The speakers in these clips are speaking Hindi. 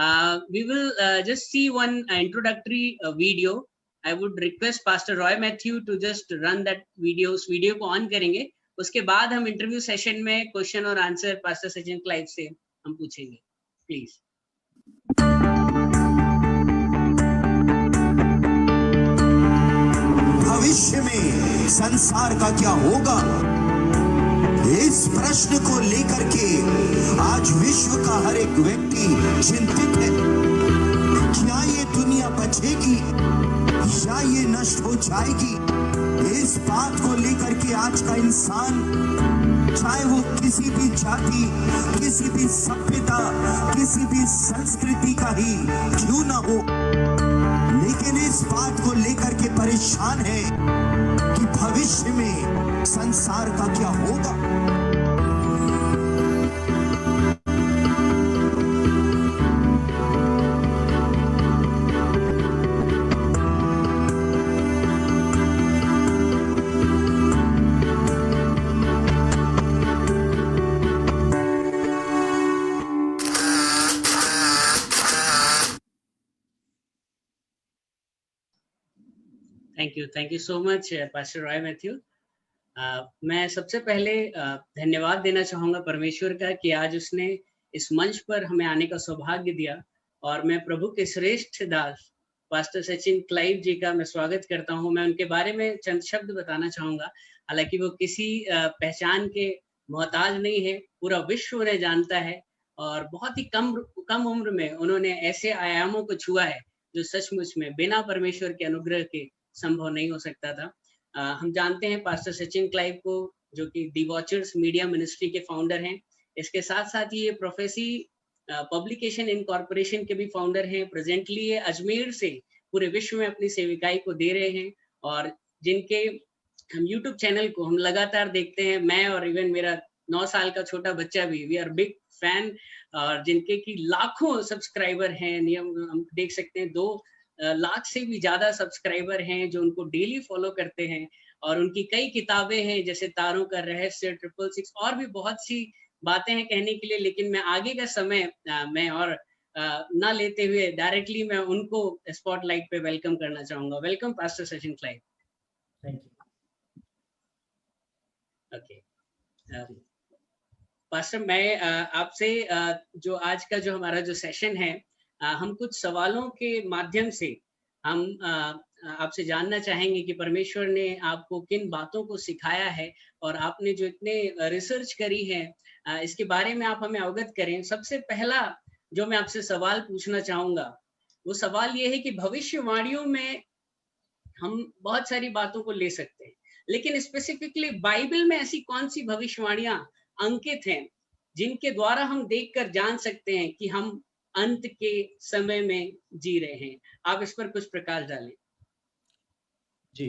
We will just see one introductory video. I would request Pastor Roy Matthew to just run that video. उस वीडियो को ऑन करेंगे, उसके बाद हम इंटरव्यू सेशन में क्वेश्चन और आंसर पास्टर सचिन क्लाइव से हम पूछेंगे. प्लीज. भविष्य में संसार का क्या होगा, इस प्रश्न को लेकर के आज विश्व का हर एक व्यक्ति चिंतित है. क्या ये दुनिया बचेगी या ये नष्ट हो जाएगी? इस बात को लेकर के आज का इंसान, चाहे वो किसी भी जाति, किसी भी सभ्यता, किसी भी संस्कृति का ही क्यों ना हो, लेकिन इस बात को लेकर के परेशान है कि भविष्य में संसार का क्या होगा. Thank you so much pastor Roy Matthew. मैं सबसे पहले धन्यवाद देना चाहूँगा परमेश्वर का कि आज उसने इस मंच पर हमें आने का सौभाग्य दिया, और मैं प्रभु के श्रेष्ठ दास पास्टर सचिन क्लाइव जी का मैं स्वागत करता हूँ. मैं उनके बारे में चंद शब्द बताना चाहूँगा. हालांकि वो किसी पहचान के मोहताज नहीं है, पूरा विश्व उन्हें जानता है, और बहुत ही कम उम्र में उन्होंने ऐसे आयामों को छुआ है जो सचमुच में बिना परमेश्वर के अनुग्रह के संभव नहीं हो सकता था. हम जानते हैं पास्टर सचिन क्लाइव को, जो कि दी वॉचर्स मीडिया मिनिस्ट्री के फाउंडर हैं. इसके साथ साथ ये प्रोफेसी पब्लिकेशन इनकॉर्पोरेशन के भी फाउंडर हैं. प्रेजेंटली ये अजमेर से पूरे विश्व में अपनी सेविकाई को दे रहे हैं, और जिनके हम यूट्यूब चैनल को हम लगातार देखते हैं. मैं और इवन मेरा 9 साल का छोटा बच्चा भी, वी आर बिग फैन, और जिनके की लाखों सब्सक्राइबर हैं. हम देख सकते हैं 2 लाख से भी ज्यादा सब्सक्राइबर हैं जो उनको डेली फॉलो करते हैं, और उनकी कई किताबें हैं जैसे तारों का रहस्य, 666, और भी बहुत सी बातें हैं कहने के लिए. लेकिन मैं आगे का समय मैं और ना लेते हुए डायरेक्टली मैं उनको स्पॉटलाइट पे वेलकम करना चाहूंगा. Welcome pastor Sachin Clive. Thank you. Okay pastor, मैं आपसे जो आज का जो हमारा जो सेशन है, हम कुछ सवालों के माध्यम से हम आपसे जानना चाहेंगे कि परमेश्वर ने आपको किन बातों को सिखाया है, और आपने जो इतने रिसर्च करी है इसके बारे में आप हमें अवगत करें. सबसे पहला जो मैं आपसे सवाल पूछना चाहूंगा, वो सवाल ये है कि भविष्यवाणियों में हम बहुत सारी बातों को ले सकते हैं, लेकिन स्पेसिफिकली बाइबल में ऐसी कौन सी भविष्यवाणियां अंकित हैं जिनके द्वारा हम देखकर जान सकते हैं कि हम अंत के समय में जी रहे हैं? आप इस पर कुछ प्रकाश डालें. जी,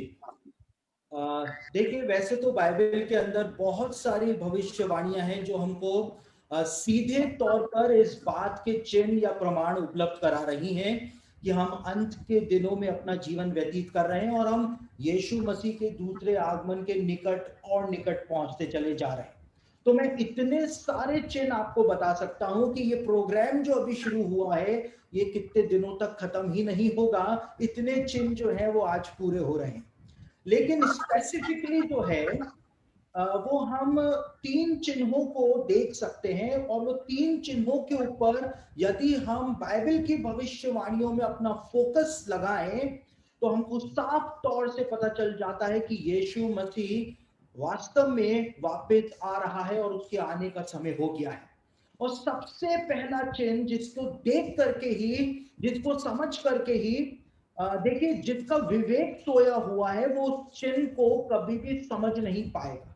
देखिए, वैसे तो बाइबल के अंदर बहुत सारी भविष्यवाणियां हैं जो हमको सीधे तौर पर इस बात के चिन्ह या प्रमाण उपलब्ध करा रही हैं कि हम अंत के दिनों में अपना जीवन व्यतीत कर रहे हैं, और हम यीशु मसीह के दूसरे आगमन के निकट और निकट पहुंचते चले जा रहे हैं. तो मैं इतने सारे चिन्ह आपको बता सकता हूं कि ये प्रोग्राम जो अभी शुरू हुआ है ये कितने दिनों तक खत्म ही नहीं होगा. इतने चिन्ह जो है वो आज पूरे हो रहे हैं. लेकिन स्पेसिफिकली जो है वो हम 3 चिन्हों को देख सकते हैं, और वो 3 चिन्हों के ऊपर यदि हम बाइबल की भविष्यवाणियों में अपना फोकस लगाएं तो हमको साफ तौर से पता चल जाता है कि यीशु मसीह वास्तव में वापस आ रहा है और उसके आने का समय हो गया है. और सबसे पहला चिन्ह जिसको देख करके ही, जिसको समझ करके ही, देखिए, जिसका विवेक सोया हुआ है वो चिन्ह को कभी भी समझ नहीं पाएगा,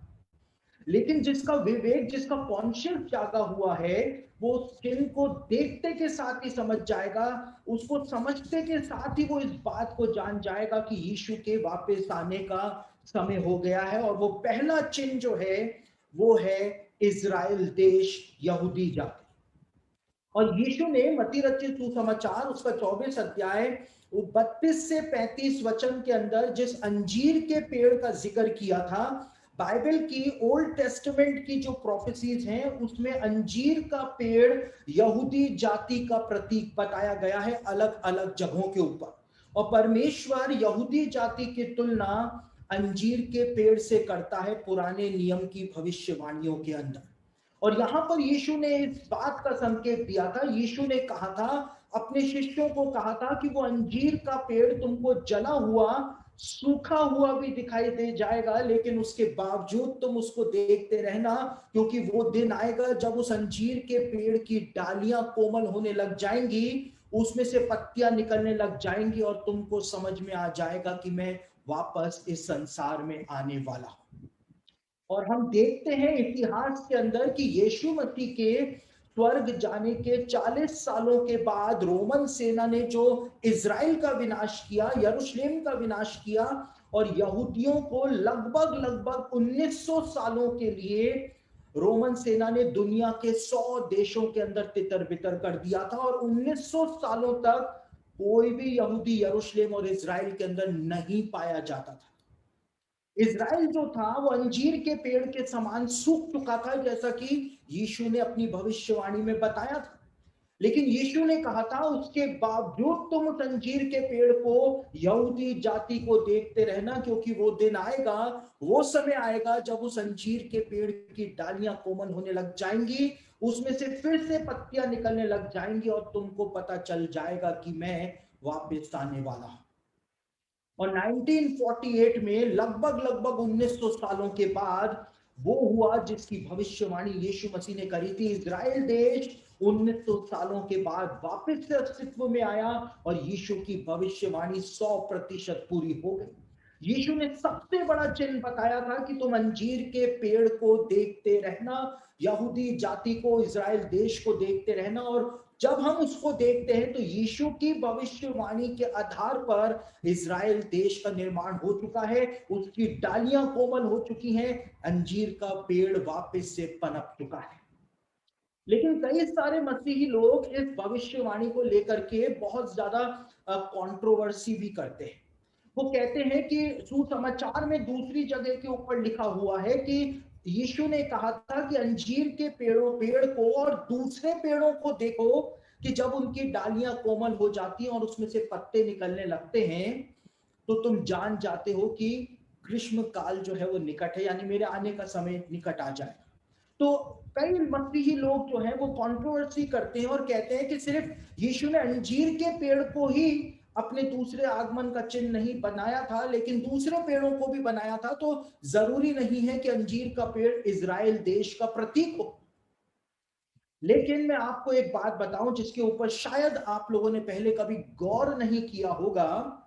लेकिन जिसका विवेक, जिसका कॉन्शियस जागा हुआ है, वो चिन्ह को देखते के साथ ही समझ जाएगा. उसको समझते के साथ ही वो इस बात को जान जाएगा कि यीशु के वापस आने का समय हो गया है. और वो पहला चिन्ह जो है वो है इजराइल देश, यहूदी जाति. और यीशु ने मत्ती रचित सुसमाचार उसका 24 अध्याय 32 से 35 वचन के अंदर जिस अंजीर के पेड़ का जिक्र किया था, बाइबल की ओल्ड टेस्टामेंट की जो प्रोफेसीज हैं उसमें अंजीर का पेड़ यहूदी जाति का प्रतीक बताया गया है अलग अलग जगहों के ऊपर, और परमेश्वर यहूदी जाति की तुलना अंजीर के पेड़ से करता है पुराने नियम की भविष्यवाणियों के अंदर। और यहां पर यीशु ने इस बात का संकेत दिया था, यीशु ने कहा था, अपने शिष्यों को कहा था कि वो अंजीर का पेड़ तुमको जला हुआ सूखा हुआ भी दिखाई दे जाएगा, लेकिन उसके बावजूद तुम उसको देखते रहना, क्योंकि वो दिन आएगा जब उस अंजीर के पेड़ की डालियां कोमल होने लग जाएंगी, उसमें से पत्तियां निकलने लग जाएंगी और तुमको समझ में आ जाएगा कि मैं वापस इस संसार में आने वाला हूं। और हम देखते हैं इतिहास के अंदर कि यीशु मसीह के स्वर्ग जाने के 40 सालों के बाद रोमन सेना ने जो इजराइल का विनाश किया, यरूशलेम का विनाश किया, और यहूदियों को लगभग लगभग 1900 सालों के लिए रोमन सेना ने दुनिया के 100 देशों के अंदर तितर बितर कर दिया था, और 1900 सालों तक कोई भी यहूदी यरूशलेम और इजराइल के अंदर नहीं पाया जाता था। इज़राइल जो था वो अंजीर के पेड़ के समान सूख चुका था, जैसा कि यीशु ने अपनी भविष्यवाणी में बताया था। लेकिन यीशु ने कहा था उसके बावजूद तुम उस अंजीर के पेड़ को, यहूदी जाति को देखते रहना, क्योंकि वो दिन आएगा, वो समय आएगा जब उस अंजीर के पेड़ की डालियां कोमल होने लग जाएंगी, उसमें से फिर से पत्तियां निकलने लग जाएंगी और तुमको पता चल जाएगा कि मैं वापस आने वाला हूं। और 1948 में लगभग लगभग 1900 सालों के बाद वो हुआ जिसकी भविष्यवाणी यीशु मसीह ने करी थी। इजराइल देश 1900 सालों के बाद वापस से अस्तित्व में आया और यीशु की भविष्यवाणी 100% पूरी हो गई। यीशु ने सबसे बड़ा चिन्ह बताया था कि तुम अंजीर के पेड़ को देखते रहना, यहूदी जाति को, इजराइल देश को देखते रहना। और जब हम उसको देखते हैं तो यीशु की भविष्यवाणी के आधार पर इजराइल देश का निर्माण हो चुका है, उसकी डालियां कोमल हो चुकी हैं, अंजीर का पेड़ वापस से पनप चुका है। लेकिन कई सारे मसीही लोग इस भविष्यवाणी को लेकर के बहुत ज्यादा कंट्रोवर्सी भी करते हैं। वो कहते हैं कि सुसमाचार में दूसरी जगह के ऊपर लिखा हुआ है कि यीशु ने कहा था कि अंजीर के पेड़ को और दूसरे पेड़ों को देखो कि जब उनकी डालियां कोमल हो जाती हैं और उसमें से पत्ते निकलने लगते हैं, तो तुम जान जाते हो कि ग्रीष्म काल जो है वो निकट है, यानी मेरे आने का समय निकट आ जाएगा। तो कई मसीही लोग जो है वो कंट्रोवर्सी करते हैं और कहते हैं कि सिर्फ यीशु ने अंजीर के पेड़ को ही अपने दूसरे आगमन का चिन्ह नहीं बनाया था, लेकिन दूसरे पेड़ों को भी बनाया था। तो जरूरी नहीं है कि अंजीर का पेड़ इजराइल देश का प्रतीक हो। लेकिन मैं आपको एक बात बताऊं जिसके ऊपर शायद आप लोगों ने पहले कभी गौर नहीं किया होगा,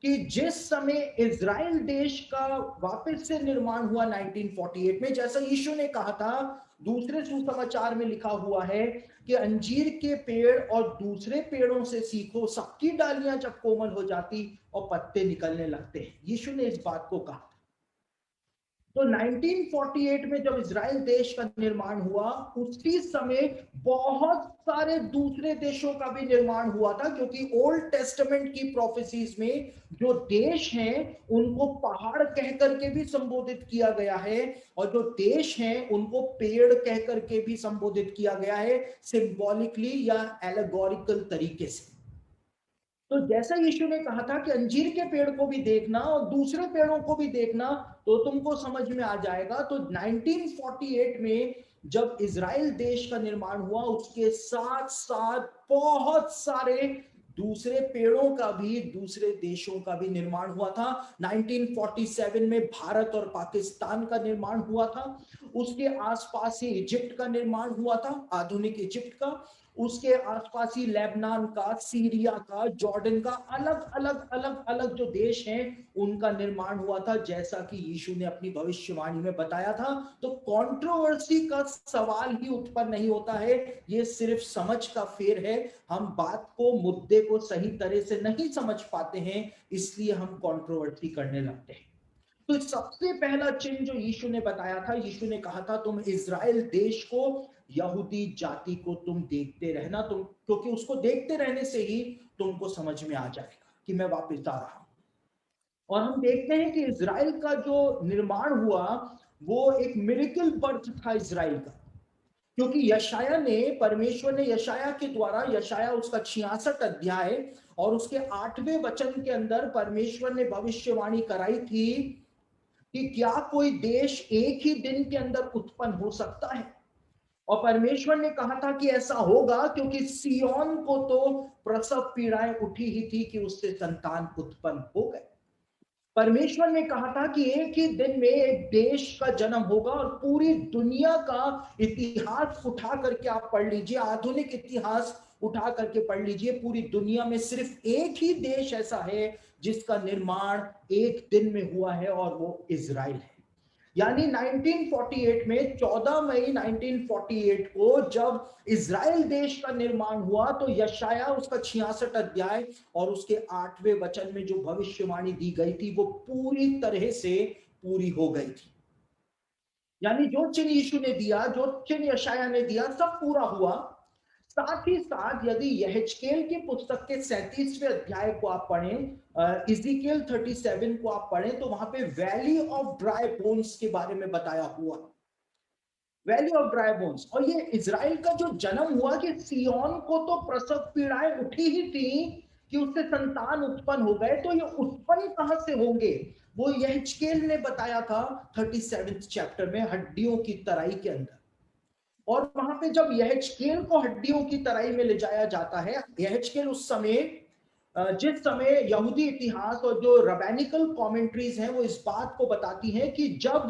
कि जिस समय इजराइल देश का वापस से निर्माण हुआ 1948 में, जैसा यीशु ने कहा था, दूसरे सुसमाचार में लिखा हुआ है कि अंजीर के पेड़ और दूसरे पेड़ों से सीखो, सबकी डालियां जब कोमल हो जाती और पत्ते निकलने लगते हैं, यीशु ने इस बात को कहा। तो 1948 में जब इजराइल देश का निर्माण हुआ, उसी समय बहुत सारे दूसरे देशों का भी निर्माण हुआ था, क्योंकि ओल्ड टेस्टामेंट की प्रोफेसीज में जो देश हैं उनको पहाड़ कह करके भी संबोधित किया गया है, और जो देश हैं उनको पेड़ कह करके भी संबोधित किया गया है, सिंबॉलिकली या एलेगोरिकल तरीके से। तो जैसा यीशु ने कहा था कि अंजीर के पेड़ को भी देखना और दूसरे पेड़ों को भी देखना, तो तुमको समझ में आ जाएगा। तो 1948 में जब इजराइल देश का निर्माण हुआ, उसके साथ साथ बहुत सारे दूसरे पेड़ों का भी, दूसरे देशों का भी निर्माण हुआ था। 1947 में भारत और पाकिस्तान का निर्माण हुआ था। उसके आसपास ही इजिप्ट का निर्माण हुआ था, आधुनिक इजिप्ट का। उसके आसपास ही लेबनान का, सीरिया का, जॉर्डन का, अलग अलग अलग अलग जो देश हैं उनका निर्माण हुआ था, जैसा कि यीशु ने अपनी भविष्यवाणी में बताया था। तो कंट्रोवर्सी का सवाल ही उत्पन्न नहीं होता है, ये सिर्फ समझ का फेर है। हम बात को, मुद्दे को सही तरह से नहीं समझ पाते हैं, इसलिए हम कंट्रोवर्सी करने लगते हैं। तो सबसे पहला चिन्ह जो यीशु ने बताया था, यीशु ने कहा था तुम इजराइल देश को, यहूदी जाति को तुम देखते रहना, तुम, क्योंकि उसको देखते रहने से ही तुमको समझ में आ जाएगा कि मैं वापस आ रहा हूं। और हम देखते हैं कि इज़राइल का जो निर्माण हुआ वो एक मिरेकल बर्थ था इज़राइल का, क्योंकि यशाया ने, परमेश्वर ने यशाया के द्वारा, यशाया उसका 66 अध्याय और उसके 8वें वचन के अंदर परमेश्वर ने भविष्यवाणी कराई थी कि क्या कोई देश एक ही दिन के अंदर उत्पन्न हो सकता है। और परमेश्वर ने कहा था कि ऐसा होगा क्योंकि सिय्योन को तो प्रसव पीड़ाएं उठी ही थी कि उससे संतान उत्पन्न हो गए। परमेश्वर ने कहा था कि एक ही दिन में एक देश का जन्म होगा, और पूरी दुनिया का इतिहास उठा करके आप पढ़ लीजिए, आधुनिक इतिहास उठा करके पढ़ लीजिए, पूरी दुनिया में सिर्फ एक ही देश ऐसा है जिसका निर्माण एक दिन में हुआ है, और वो इज़राइल है। यानी 1948 में 14 मई 1948 को जब इज़राइल देश का निर्माण हुआ, तो यशाया उसका 66 अध्याय और उसके 8वें वचन में जो भविष्यवाणी दी गई थी वो पूरी तरह से पूरी हो गई थी। यानी जो चिन्ह यीशु ने दिया, जो चिन्ह यशाया ने दिया, सब पूरा हुआ। साथ ही साथ यदि यहेजकेल की पुस्तक के 37वें अध्याय को आप पढ़ें, इज़ीकियल 37 को आप पढ़ें, तो वहां पे वैली ऑफ ड्राई बोन्स के बारे में बताया हुआ, वैली ऑफ ड्राई बोन्स। और ये इज़राइल का जो जन्म हुआ कि सिय्योन को तो प्रसव पीड़ाएं उठी ही थी कि उससे संतान उत्पन्न हो गए, तो ये उत्पन्न कहां से होंगे, वो यहेजकेल ने बताया था 37 चैप्टर में, हड्डियों की तराई के अंदर। और वहां पे जब यहेजकेल को हड्डियों की तराई में ले जाया जाता है, यहेजकेल उस समय, जिस समय यहूदी इतिहास और जो रबैनिकल कमेंट्रीज हैं वो इस बात को बताती हैं कि जब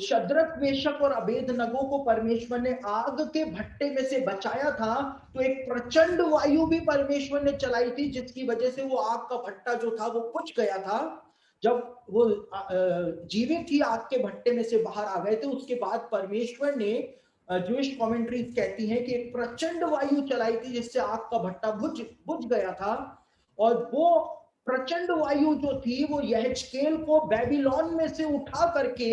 शद्रक, मेशक और अबेदनगो को परमेश्वर ने आग के भट्टे में से बचाया था, तो एक प्रचंड वायु भी परमेश्वर ने चलाई थी जिसकी वजह से वो आग का भट्टा जो था वो बुझ गया था। जब वो जीवित ही आग के भट्टे में से बाहर आ गए थे, उसके बाद परमेश्वर ने, जूइश कमेंट्रीज कहती हैं कि एक प्रचंड वायु चलाई थी जिससे आग का भट्टा बुझ गया था। और वो प्रचंड वायु जो थी वो यहेजकेल को बेबीलोन में से उठा करके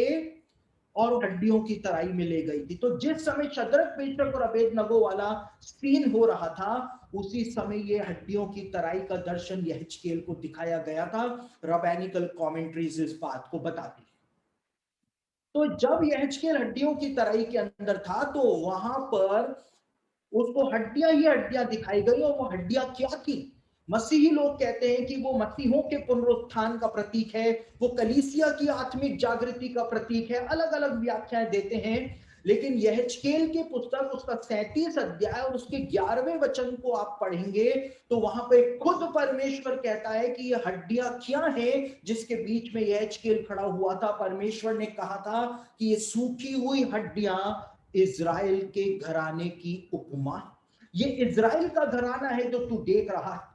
और हड्डियों की तराई में ले गई थी। तो जिस समय शद्रक, मेशक और अबेदनगो वाला सीन हो रहा था, उसी समय ये हड्डियों की तराई का दर्शन यहेजकेल को दिखाया गया था। रबैनिकल कमेंट्रीज इस बात को बताती है। तो जब यहेजकेल हड्डियों की तराई के अंदर था, तो वहां पर उसको हड्डियां ही हड्डियां दिखाई गई, और वो हड्डियां क्या थी? मसीही लोग कहते हैं कि वो मसीहों के पुनरुत्थान का प्रतीक है, वो कलीसिया की आत्मिक जागृति का प्रतीक है, अलग अलग व्याख्याएं देते हैं। लेकिन यहेजकेल की पुस्तक उसका 37 अध्याय और उसके 11वें वचन को आप पढ़ेंगे, तो वहां पे खुद परमेश्वर कहता है कि ये हड्डियां क्या हैं जिसके बीच में यहेजकेल खड़ा हुआ था। परमेश्वर ने कहा था कि ये सूखी हुई हड्डियां इज़राइल के घराने की उपमा, ये इज़राइल का घराना है जो तू देख रहा है।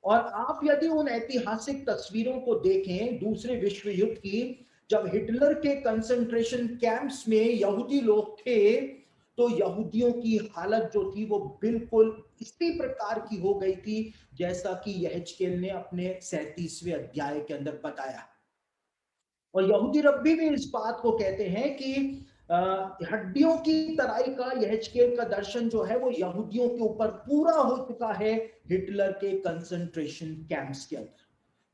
और आप यदि उन ऐतिहासिक तस्वीरों को देखें दूसरे विश्व युद्ध की, जब हिटलर के कंसंट्रेशन कैंप्स में यहूदी लोग थे, तो यहूदियों की हालत जो थी वो बिल्कुल इसी प्रकार की हो गई थी जैसा कि यहेजकेल ने अपने 37वें अध्याय के अंदर बताया। और यहूदी रब्बी भी इस बात को कहते हैं कि हड्डियों की तराई का यहेजकेल का दर्शन जो है वो यहूदियों के ऊपर पूरा हो चुका है हिटलर के कंसंट्रेशन कैंप्स के अंदर।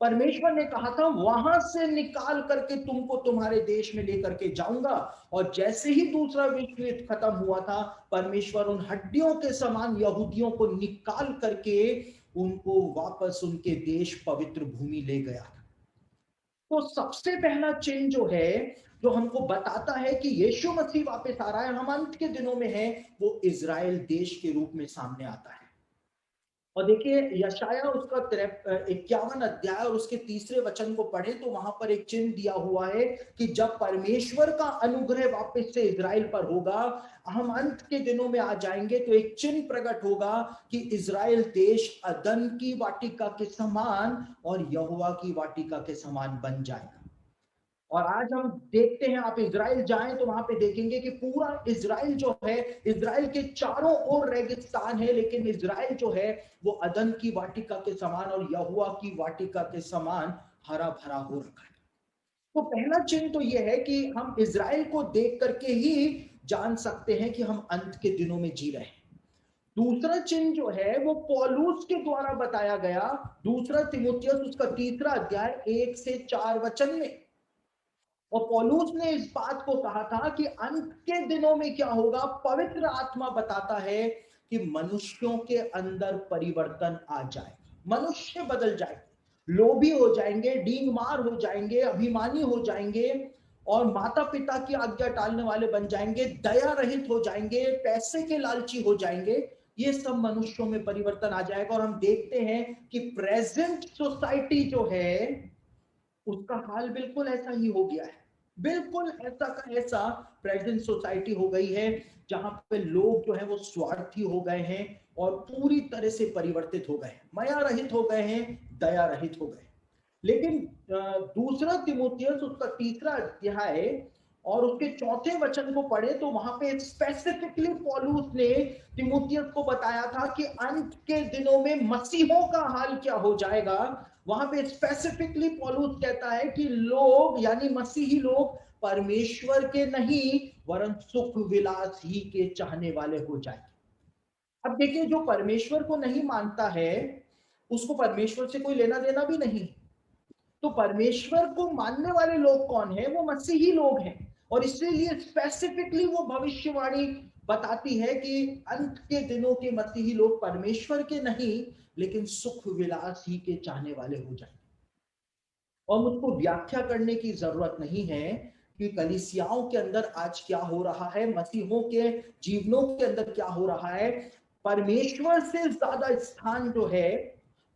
परमेश्वर ने कहा था वहां से निकाल करके तुमको तुम्हारे देश में लेकर के जाऊंगा। और जैसे ही दूसरा विश्व युद्ध खत्म हुआ था, परमेश्वर उन हड्डियों के समान यहूदियों को निकाल करके उनको वापस उनके देश पवित्र भूमि ले गया था। तो सबसे पहला चिन्ह जो है, जो हमको बताता है कि यीशु मसीह वापस आ रहा है, हम अंत के दिनों में हैं, वो इज़राइल देश के रूप में सामने आता है। और देखिए यशाया उसका 51 अध्याय और उसके 3रे वचन को पढ़े, तो वहां पर एक चिन्ह दिया हुआ है कि जब परमेश्वर का अनुग्रह वापस से इज़राइल पर होगा, हम अंत के दिनों में आ जाएंगे, तो एक चिन्ह प्रकट होगा कि इज़राइल देश अदन की वाटिका के समान और यहोवा की वाटिका के समान बन जाएगा। और आज हम देखते हैं, आप इज़राइल जाएं तो वहां पे देखेंगे कि पूरा इज़राइल जो है, इज़राइल के चारों ओर रेगिस्तान है, लेकिन इज़राइल जो है वो अदन की वाटिका के समान और यहोवा की वाटिका के समान हरा भरा हो रखा है। तो पहला चिन्ह तो यह है कि हम इज़राइल को देख करके ही जान सकते हैं कि हम अंत के दिनों में जी रहे हैं। दूसरा चिन्ह जो है वो पौलुस के द्वारा बताया गया, दूसरा तिमुथियुस उसका 3 अध्याय 1 से 4 वचन में। और पौलुस ने इस बात को कहा था कि अंत के दिनों में क्या होगा। पवित्र आत्मा बताता है कि मनुष्यों के अंदर परिवर्तन आ जाए, मनुष्य बदल जाए, लोभी हो जाएंगे, डींगमार हो जाएंगे, अभिमानी हो जाएंगे और माता पिता की आज्ञा टालने वाले बन जाएंगे, दया रहित हो जाएंगे, पैसे के लालची हो जाएंगे। ये सब मनुष्यों में परिवर्तन आ जाएगा। और हम देखते हैं कि प्रेजेंट सोसाइटी जो है उसका हाल बिल्कुल ऐसा ही हो गया है। बिल्कुल ऐसा का ऐसा प्रेजेंट सोसाइटी हो गई है, जहां पे लोग जो है वो स्वार्थी हो गए हैं और पूरी तरह से परिवर्तित हो गए, माया रहित हो गए हैं, दया रहित हो गए। लेकिन दूसरा तिमुथियुस उसका 3 अध्याय और उसके 4 वचन को पढ़े तो वहां पे स्पेसिफिकली पौलुस ने तिमुथियुस को बताया था कि अंत के दिनों में मसीहों का हाल क्या हो जाएगा। वहां पे स्पेसिफिकली पौलुस कहता है कि लोग यानी मसीही लोग परमेश्वर के नहीं वरन सुख विलास ही के चाहने वाले हो जाएंगे। अब देखिए, जो परमेश्वर को नहीं मानता है उसको परमेश्वर से कोई लेना देना भी नहीं। तो परमेश्वर को मानने वाले लोग कौन है? वो मसीही लोग हैं। और इसीलिए स्पेसिफिकली वो भविष्यवाणी बताती है कि अंत के दिनों के मसीही लोग परमेश्वर के नहीं लेकिन सुख विलास ही के चाहने वाले हो जाएंगे। और मुझको व्याख्या करने की जरूरत नहीं है कि कलीसियाओं के अंदर आज क्या हो रहा है, मसीहों के जीवनों के अंदर क्या हो रहा है। परमेश्वर से ज्यादा स्थान जो है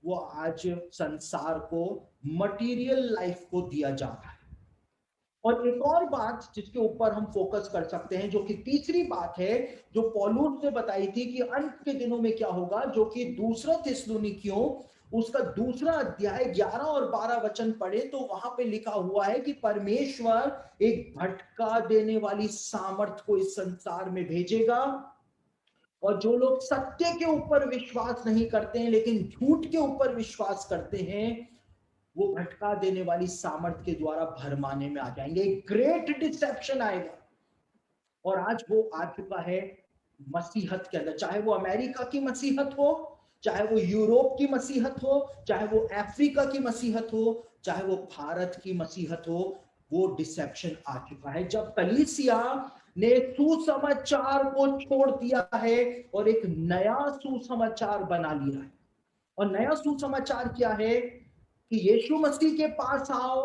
वो आज संसार को, मटेरियल लाइफ को दिया जा रहा है। और एक और बात जिसके ऊपर हम फोकस कर सकते हैं, जो कि तीसरी बात है जो पौलुस ने बताई थी कि अंत के दिनों में क्या होगा, जो कि दूसरा थिस्सलुनीकियों उसका 2 अध्याय 11 और 12 वचन पढ़े तो वहां पे लिखा हुआ है कि परमेश्वर एक भटका देने वाली सामर्थ को इस संसार में भेजेगा और जो लोग सत्य के ऊपर विश्वास नहीं करते हैं लेकिन झूठ के ऊपर विश्वास करते हैं वो भटका देने वाली सामर्थ के द्वारा भरमाने में आ जाएंगे। ग्रेट डिसेप्शन आएगा। और आज वो आ चुका है मसीहत के अंदर, चाहे वो अमेरिका की मसीहत हो, चाहे वो यूरोप की मसीहत हो, चाहे वो अफ्रीका की मसीहत हो, चाहे वो भारत की मसीहत हो, वो डिसेप्शन आ चुका है। जब कलीसिया ने सुसमाचार को छोड़ दिया है और एक नया सुसमाचार बना लिया है। और नया सुसमाचार क्या है कि यीशु मसीह के पास आओ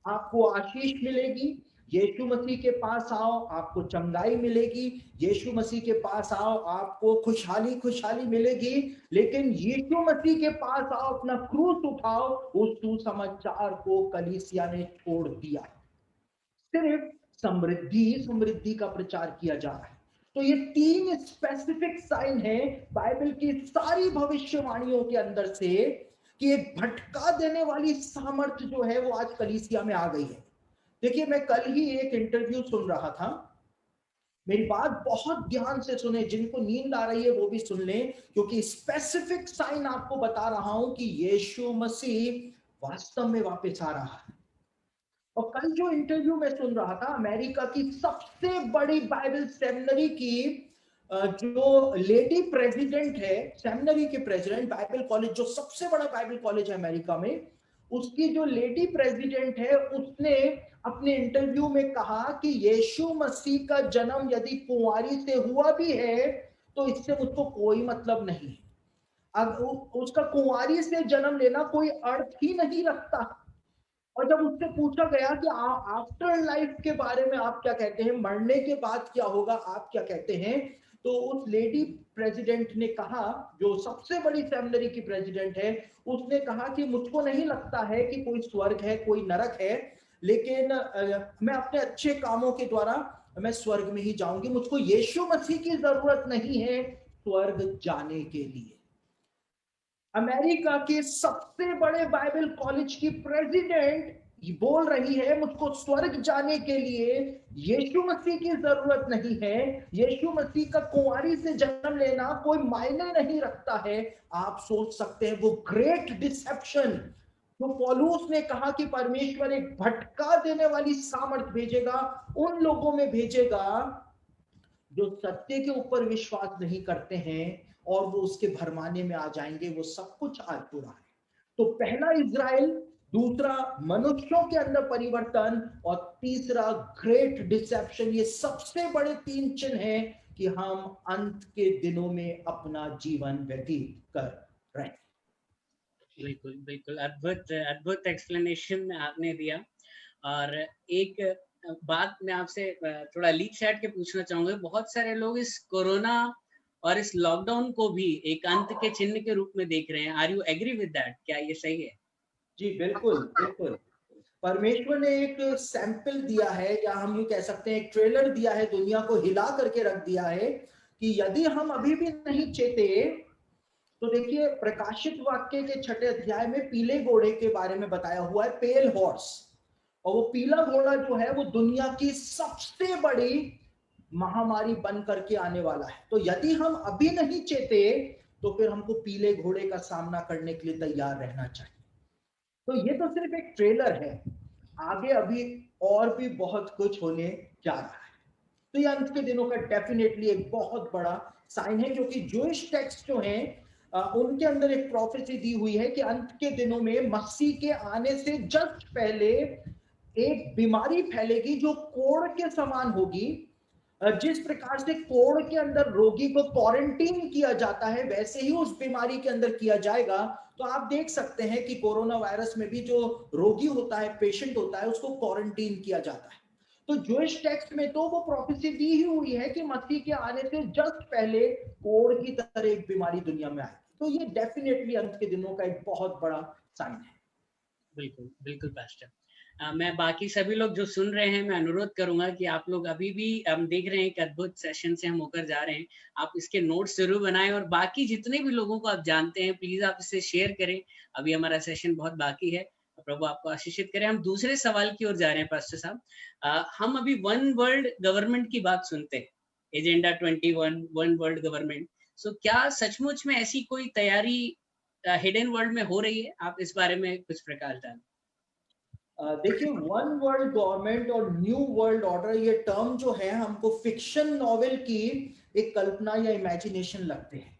आपको आशीष मिलेगी, यीशु मसीह के पास आओ आपको चंगाई मिलेगी, यीशु मसीह के पास आओ आपको खुशहाली खुशहाली मिलेगी। लेकिन यीशु मसीह के पास आओ, अपना क्रूस उठाओ, उस सुसमाचार को कलीसिया ने छोड़ दिया। सिर्फ समृद्धि समृद्धि का प्रचार किया जा रहा है। तो ये 3 स्पेसिफिक साइन है बाइबल की सारी भविष्यवाणियों के अंदर से कि एक भटका देने वाली सामर्थ जो है वो आज कलीसिया में आ गई है। देखिए, मैं कल ही एक इंटरव्यू सुन रहा था, मेरी बात बहुत ध्यान से सुने, जिनको नींद आ रही है वो भी सुन लें, क्योंकि स्पेसिफिक साइन आपको बता रहा हूं कि यीशु मसीह वास्तव में वापस आ रहा है। और कल जो इंटरव्यू में सुन रहा था, अमेरिका की सबसे बड़ी बाइबल सेमिनरी की जो लेडी प्रेसिडेंट है, सेमिनरी के प्रेसिडेंट, बाइबल कॉलेज जो सबसे बड़ा बाइबल कॉलेज है अमेरिका में, उसकी जो लेडी प्रेसिडेंट है उसने अपने इंटरव्यू में कहा कि यीशु मसीह का जन्म यदि कुंवारी से हुआ भी है तो इससे मुझको कोई मतलब नहीं। अब उसका कुंवारी से जन्म लेना कोई अर्थ ही नहीं रखता। और जब उससे पूछा गया कि आफ्टर लाइफ के बारे में आप क्या कहते हैं, मरने के बाद क्या होगा, आप क्या कहते हैं, तो उस लेडी प्रेसिडेंट ने कहा, जो सबसे बड़ी सेमिनरी की प्रेसिडेंट है, उसने कहा कि मुझको नहीं लगता है कि कोई स्वर्ग है, कोई नरक है, लेकिन मैं अपने अच्छे कामों के द्वारा मैं स्वर्ग में ही जाऊंगी। मुझको यीशु मसीह की जरूरत नहीं है स्वर्ग जाने के लिए। अमेरिका के सबसे बड़े बाइबल कॉलेज की प्रेसिडेंट बोल रही है मुझको स्वर्ग जाने के लिए यीशु मसीह की जरूरत नहीं है, यीशु मसीह का कुंवारी से जन्म लेना कोई मायने नहीं रखता है। आप सोच सकते हैं वो ग्रेट डिसेप्शन जो पौलुस ने कहा कि परमेश्वर एक भटका देने वाली सामर्थ भेजेगा, उन लोगों में भेजेगा जो सत्य के ऊपर विश्वास नहीं करते हैं और वो उसके भरमाने में आ जाएंगे, वो सब कुछ आज पूरा है। तो पहला इज़राइल, दूसरा मनुष्यों के अंदर परिवर्तन, और तीसरा ग्रेट डिसेप्शन। ये सबसे बड़े 3 चिन्ह हैं कि हम अंत के दिनों में अपना जीवन व्यतीत कर रहे हैं। बिल्कुल बिल्कुल, अद्भुत अद्भुत एक्सप्लेनेशन आपने दिया। और एक बात मैं आपसे थोड़ा लीप से हट के पूछना चाहूंगा। बहुत सारे लोग इस कोरोना और इस लॉकडाउन को भी एक अंत के चिन्ह के रूप में देख रहे हैं। Are you agree with that? क्या ये सही है? जी बिल्कुल बिल्कुल। परमेश्वर ने एक सैंपल दिया है, या हम यूं कह सकते हैं एक ट्रेलर दिया है, दुनिया को हिला करके रख दिया है कि यदि हम अभी भी नहीं चेते, तो देखिए प्रकाशित वाक्य के 6 अध्याय में पीले घोड़े के बारे में बताया हुआ है, पेल हॉर्स। और वो पीला घोड़ा जो है वो दुनिया की सबसे बड़ी महामारी बन करके आने वाला है। तो यदि हम अभी नहीं चेते, तो फिर हमको पीले घोड़े का सामना करने के लिए तैयार रहना चाहिए। तो ये तो सिर्फ एक ट्रेलर है, आगे अभी और भी बहुत कुछ होने जा रहा है। तो ये अंत के दिनों का डेफिनेटली एक बहुत बड़ा साइन है, क्योंकि जूइश टेक्स्ट जो हैं उनके अंदर एक प्रोफेसी दी हुई है कि अंत के दिनों में मसीह के आने से जस्ट पहले एक बीमारी फैलेगी जो कोढ़ के समान होगी। जिस प्रकार से कोढ़ के अंदर रोगी को क्वारंटीन किया जाता है, वैसे ही उस बीमारी के अंदर किया जाएगा। तो आप देख सकते हैं कि कोरोना वायरस में भी जो रोगी होता है, पेशेंट होता है, उसको क्वारंटीन किया जाता है। तो जूइश टेक्स्ट में तो वो प्रोफेसी दी ही हुई है कि मसीह के आने से जस्ट पहले कोढ़ की तरह एक बीमारी दुनिया में आएगी। तो ये डेफिनेटली अंत के दिनों का एक बहुत बड़ा साइन है। बिल्कुल बिल्कुल पास्टर। मैं बाकी सभी लोग जो सुन रहे हैं, मैं अनुरोध करूंगा कि आप लोग अभी भी हम देख रहे हैं एक अद्भुत सेशन से हम होकर जा रहे हैं, आप इसके नोट्स जरूर बनाएं और बाकी जितने भी लोगों को आप जानते हैं प्लीज आप इसे शेयर करें। अभी हमारा सेशन बहुत बाकी है। प्रभु आपको आशीषित करें। हम दूसरे सवाल की ओर जा रहे हैं पास्टर साहब। हम अभी वन वर्ल्ड गवर्नमेंट की बात सुनते हैं, एजेंडा 21, वन वर्ल्ड गवर्नमेंट। सो क्या सचमुच में ऐसी कोई तैयारी हिडन वर्ल्ड में हो रही है? आप इस बारे में कुछ प्रकाश डालें। देखिए, वन वर्ल्ड गवर्नमेंट और न्यू वर्ल्ड ऑर्डर, ये टर्म जो है हमको फिक्शन नॉवेल की एक कल्पना या इमेजिनेशन लगते हैं,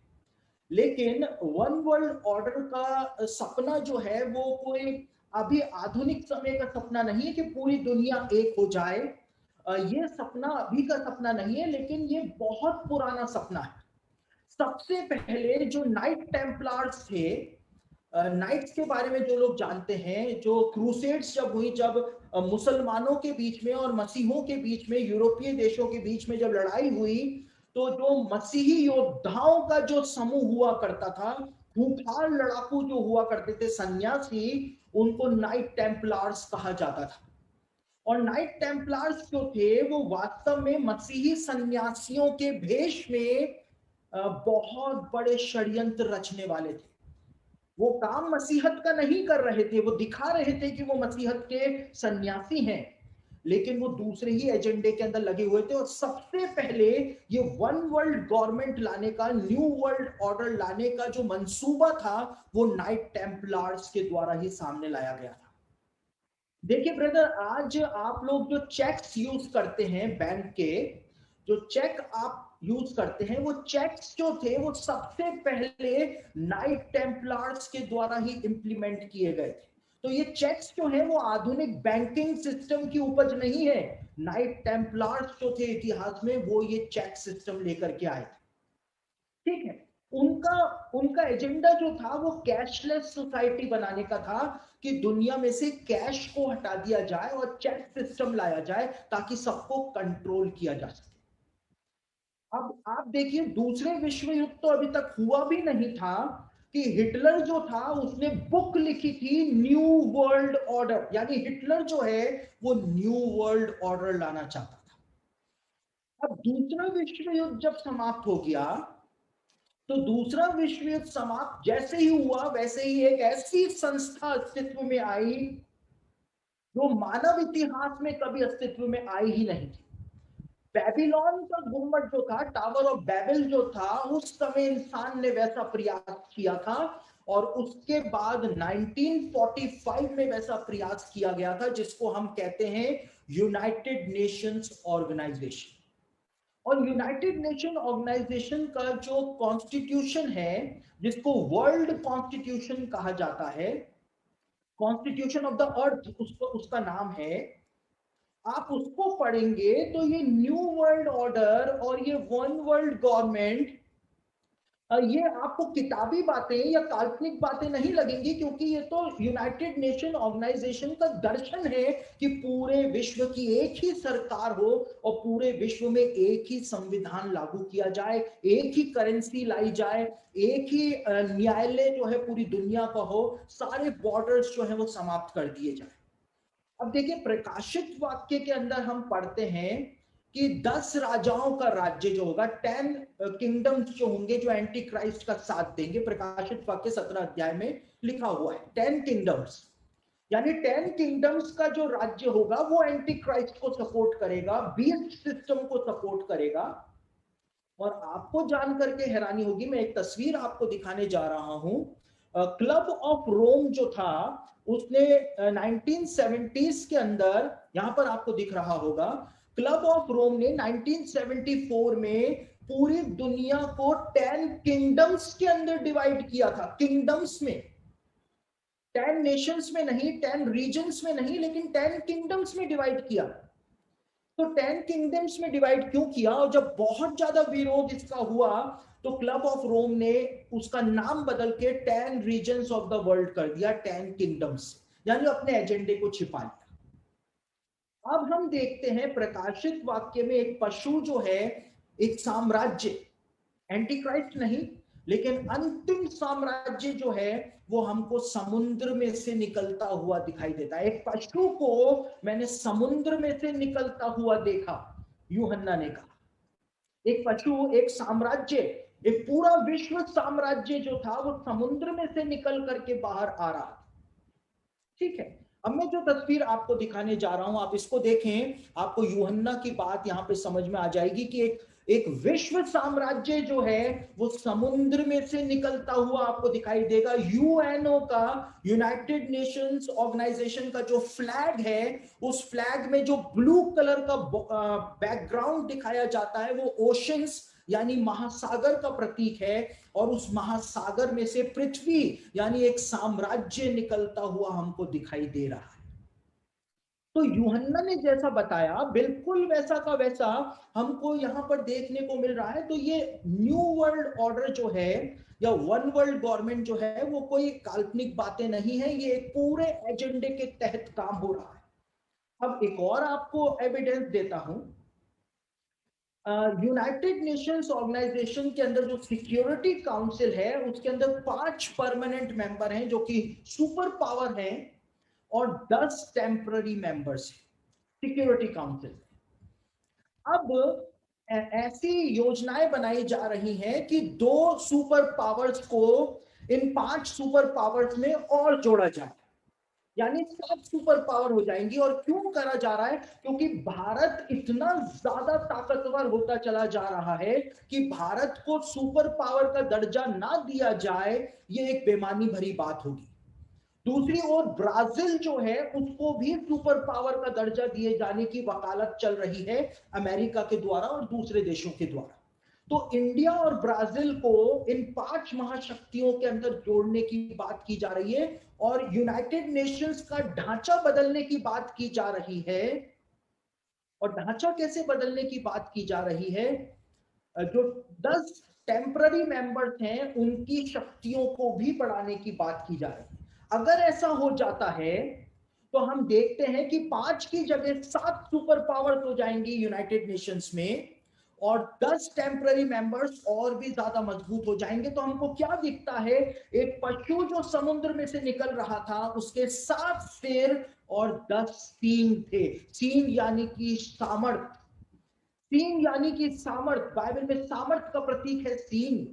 लेकिन वन वर्ल्ड ऑर्डर का सपना जो है वो कोई अभी आधुनिक समय का सपना नहीं है कि पूरी दुनिया एक हो जाए। ये सपना अभी का सपना नहीं है, लेकिन ये बहुत पुराना सपना है। सबसे पहले जो नाइट टेम्पलार्स थे, नाइट्स के बारे में जो लोग जानते हैं, जो क्रूसेड्स जब हुई, जब मुसलमानों के बीच में और मसीहों के बीच में, यूरोपीय देशों के बीच में जब लड़ाई हुई, तो जो मसीही योद्धाओं का जो समूह हुआ करता था, खूंखार लड़ाकू जो हुआ करते थे, सन्यासी, उनको नाइट टेम्पलार्स कहा जाता था। और नाइट टेम्पलार्स जो थे वो वास्तव में मसीही सन्यासियों के भेष में बहुत बड़े षड्यंत्र रचने वाले थे। वो काम मसीहत का नहीं कर रहे थे, वो दिखा रहे थे कि वो मसीहत के सन्यासी हैं, लेकिन वो दूसरे ही एजेंडे के अंदर लगे हुए थे। और सबसे पहले ये वन वर्ल्ड गवर्नमेंट लाने का, न्यू वर्ल्ड ऑर्डर लाने का जो मंसूबा था, वो नाइट टेम्पलार्स के द्वारा ही सामने लाया गया था। देखिए ब्रदर, आज आप लोग जो चेक्स यूज करते हैं, बैंक के जो चेक आप यूज करते हैं, वो चेक्स जो थे वो सबसे पहले नाइट टेम्पलार्स के द्वारा ही इंप्लीमेंट किए गए थे। तो ये चेक्स जो है वो आधुनिक बैंकिंग सिस्टम की उपज नहीं है। नाइट टेम्पलार्स जो थे इतिहास में, वो ये चेक सिस्टम लेकर के आए थे। ठीक है, उनका एजेंडा जो था वो कैशलेस सोसाइटी बनाने का था, कि दुनिया में से कैश को हटा दिया जाए और चेक सिस्टम लाया जाए ताकि सबको कंट्रोल किया जा सके। अब आप देखिए, दूसरे विश्व युद्ध तो अभी तक हुआ भी नहीं था कि हिटलर जो था उसने बुक लिखी थी न्यू वर्ल्ड ऑर्डर, यानी हिटलर जो है वो न्यू वर्ल्ड ऑर्डर लाना चाहता था। अब दूसरा विश्व युद्ध जब समाप्त हो गया, तो दूसरा विश्व युद्ध समाप्त जैसे ही हुआ, वैसे ही एक ऐसी संस्था अस्तित्व में आई जो मानव इतिहास में कभी अस्तित्व में आई ही नहीं थी। बेबीलोन का गुम्बद जो था, टावर ऑफ बेबल जो था, उस समय इंसान ने वैसा प्रयास किया था, और उसके बाद 1945 में वैसा प्रयास किया गया था जिसको हम कहते हैं यूनाइटेड नेशंस ऑर्गेनाइजेशन। और यूनाइटेड नेशन ऑर्गेनाइजेशन का जो कॉन्स्टिट्यूशन है, जिसको वर्ल्ड कॉन्स्टिट्यूशन कहा जाता है, कॉन्स्टिट्यूशन ऑफ द अर्थ उसको उसका नाम है, आप उसको पढ़ेंगे तो ये न्यू वर्ल्ड ऑर्डर और ये वन वर्ल्ड गवर्नमेंट, ये आपको किताबी बातें या काल्पनिक बातें नहीं लगेंगी, क्योंकि ये तो यूनाइटेड नेशन ऑर्गेनाइजेशन का दर्शन है कि पूरे विश्व की एक ही सरकार हो और पूरे विश्व में एक ही संविधान लागू किया जाए, एक ही करेंसी लाई जाए, एक ही न्यायालय जो है पूरी दुनिया का हो, सारे बॉर्डर्स जो है वो समाप्त कर दिए जाए। अब देखिए, प्रकाशित वाक्य के अंदर हम पढ़ते हैं कि 10 राजाओं का राज्य जो होगा, 10 किंगडम्स जो होंगे जो एंटी क्राइस्ट का साथ देंगे, प्रकाशित वाक्य 17 अध्याय में लिखा हुआ है 10 किंगडम्स, यानी 10 किंगडम्स का जो राज्य होगा वो एंटी क्राइस्ट को सपोर्ट करेगा, बीस्ट सिस्टम को सपोर्ट करेगा। और आपको जान करके हैरानी होगी, मैं एक तस्वीर आपको दिखाने जा रहा हूं। क्लब ऑफ रोम जो था उसने 1970s के अंदर, यहां पर आपको दिख रहा होगा, क्लब ऑफ रोम ने 1974 में पूरी दुनिया को 10 किंगडम्स के अंदर डिवाइड किया था, किंगडम्स में, 10 नेशंस में नहीं, 10 रीजन्स में नहीं, लेकिन 10 किंगडम्स में डिवाइड किया। तो 10 किंगडम्स में डिवाइड क्यों किया? और जब बहुत ज्यादा विरोध इसका हुआ तो क्लब ऑफ रोम ने उसका नाम बदल के 10 रीजन्स ऑफ द वर्ल्ड कर दिया, 10 किंगडम्स, यानी अपने एजेंडे को छिपा लिया। अब हम देखते हैं प्रकाशित वाक्य में एक पशु जो है, एक साम्राज्य, एंटी क्राइस्ट नहीं, लेकिन अंतिम साम्राज्य जो है वो हमको समुद्र में से निकलता हुआ दिखाई देता है। एक पशु को मैंने समुद्र में से निकलता हुआ देखा, यूहन्ना ने कहा। एक पशु, एक साम्राज्य, एक पूरा विश्व साम्राज्य जो था वो समुद्र में से निकल करके बाहर आ रहा था। ठीक है, अब मैं जो तस्वीर आपको दिखाने जा रहा हूं, आप इसको देखें, आपको यूहन्ना की बात यहां पे समझ में आ जाएगी कि एक विश्व साम्राज्य जो है वो समुद्र में से निकलता हुआ आपको दिखाई देगा। यूएनओ का, यूनाइटेड नेशंस ऑर्गेनाइजेशन का जो फ्लैग है, उस फ्लैग में जो ब्लू कलर का बैकग्राउंड दिखाया जाता है वो ओशंस यानी महासागर का प्रतीक है, और उस महासागर में से पृथ्वी यानी एक साम्राज्य निकलता हुआ हमको दिखाई दे रहा है। तो यूहन्ना ने जैसा बताया बिल्कुल वैसा का वैसा हमको यहां पर देखने को मिल रहा है। तो ये न्यू वर्ल्ड ऑर्डर जो है या वन वर्ल्ड गवर्नमेंट जो है वो कोई काल्पनिक बातें नहीं है, ये एक पूरे एजेंडे के तहत काम हो रहा है। अब एक और आपको एविडेंस देता हूं। यूनाइटेड नेशंस ऑर्गेनाइजेशन के अंदर जो सिक्योरिटी काउंसिल है उसके अंदर 5 परमानेंट मेंबर हैं जो कि सुपर पावर हैं, और 10 टेम्पररी मेंबर्स हैं सिक्योरिटी काउंसिल। अब ऐसी योजनाएं बनाई जा रही हैं कि 2 सुपर पावर्स को इन 5 सुपर पावर्स में और जोड़ा जाए, यानी 7 सुपर पावर हो जाएंगी। और क्यों करा जा रहा है? क्योंकि भारत इतना ज्यादा ताकतवर होता चला जा रहा है कि भारत को सुपर पावर का दर्जा ना दिया जाए, ये एक बेईमानी भरी बात होगी। दूसरी ओर ब्राजील जो है उसको भी सुपर पावर का दर्जा दिए जाने की वकालत चल रही है अमेरिका के द्वारा और दूसरे देशों के द्वारा। तो इंडिया और ब्राजील को इन 5 महाशक्तियों के अंदर जोड़ने की बात की जा रही है, और यूनाइटेड नेशंस का ढांचा बदलने की बात की जा रही है। और ढांचा कैसे बदलने की बात की जा रही है? जो 10 टेम्पररी मेंबर्स हैं उनकी शक्तियों को भी बढ़ाने की बात की जा रही है। अगर ऐसा हो जाता है तो हम देखते हैं कि 5 की जगह 7 सुपर पावर्स हो जाएंगी यूनाइटेड नेशंस में, और 10 टेम्पररी मेंबर्स और भी ज्यादा मजबूत हो जाएंगे। तो हमको क्या दिखता है? एक पशु जो समुद्र में से निकल रहा था उसके 7 सिर और 10 सींग थे। सींग यानी कि सामर्थ, सींग यानी कि सामर्थ, बाइबल में सामर्थ का प्रतीक है सींग,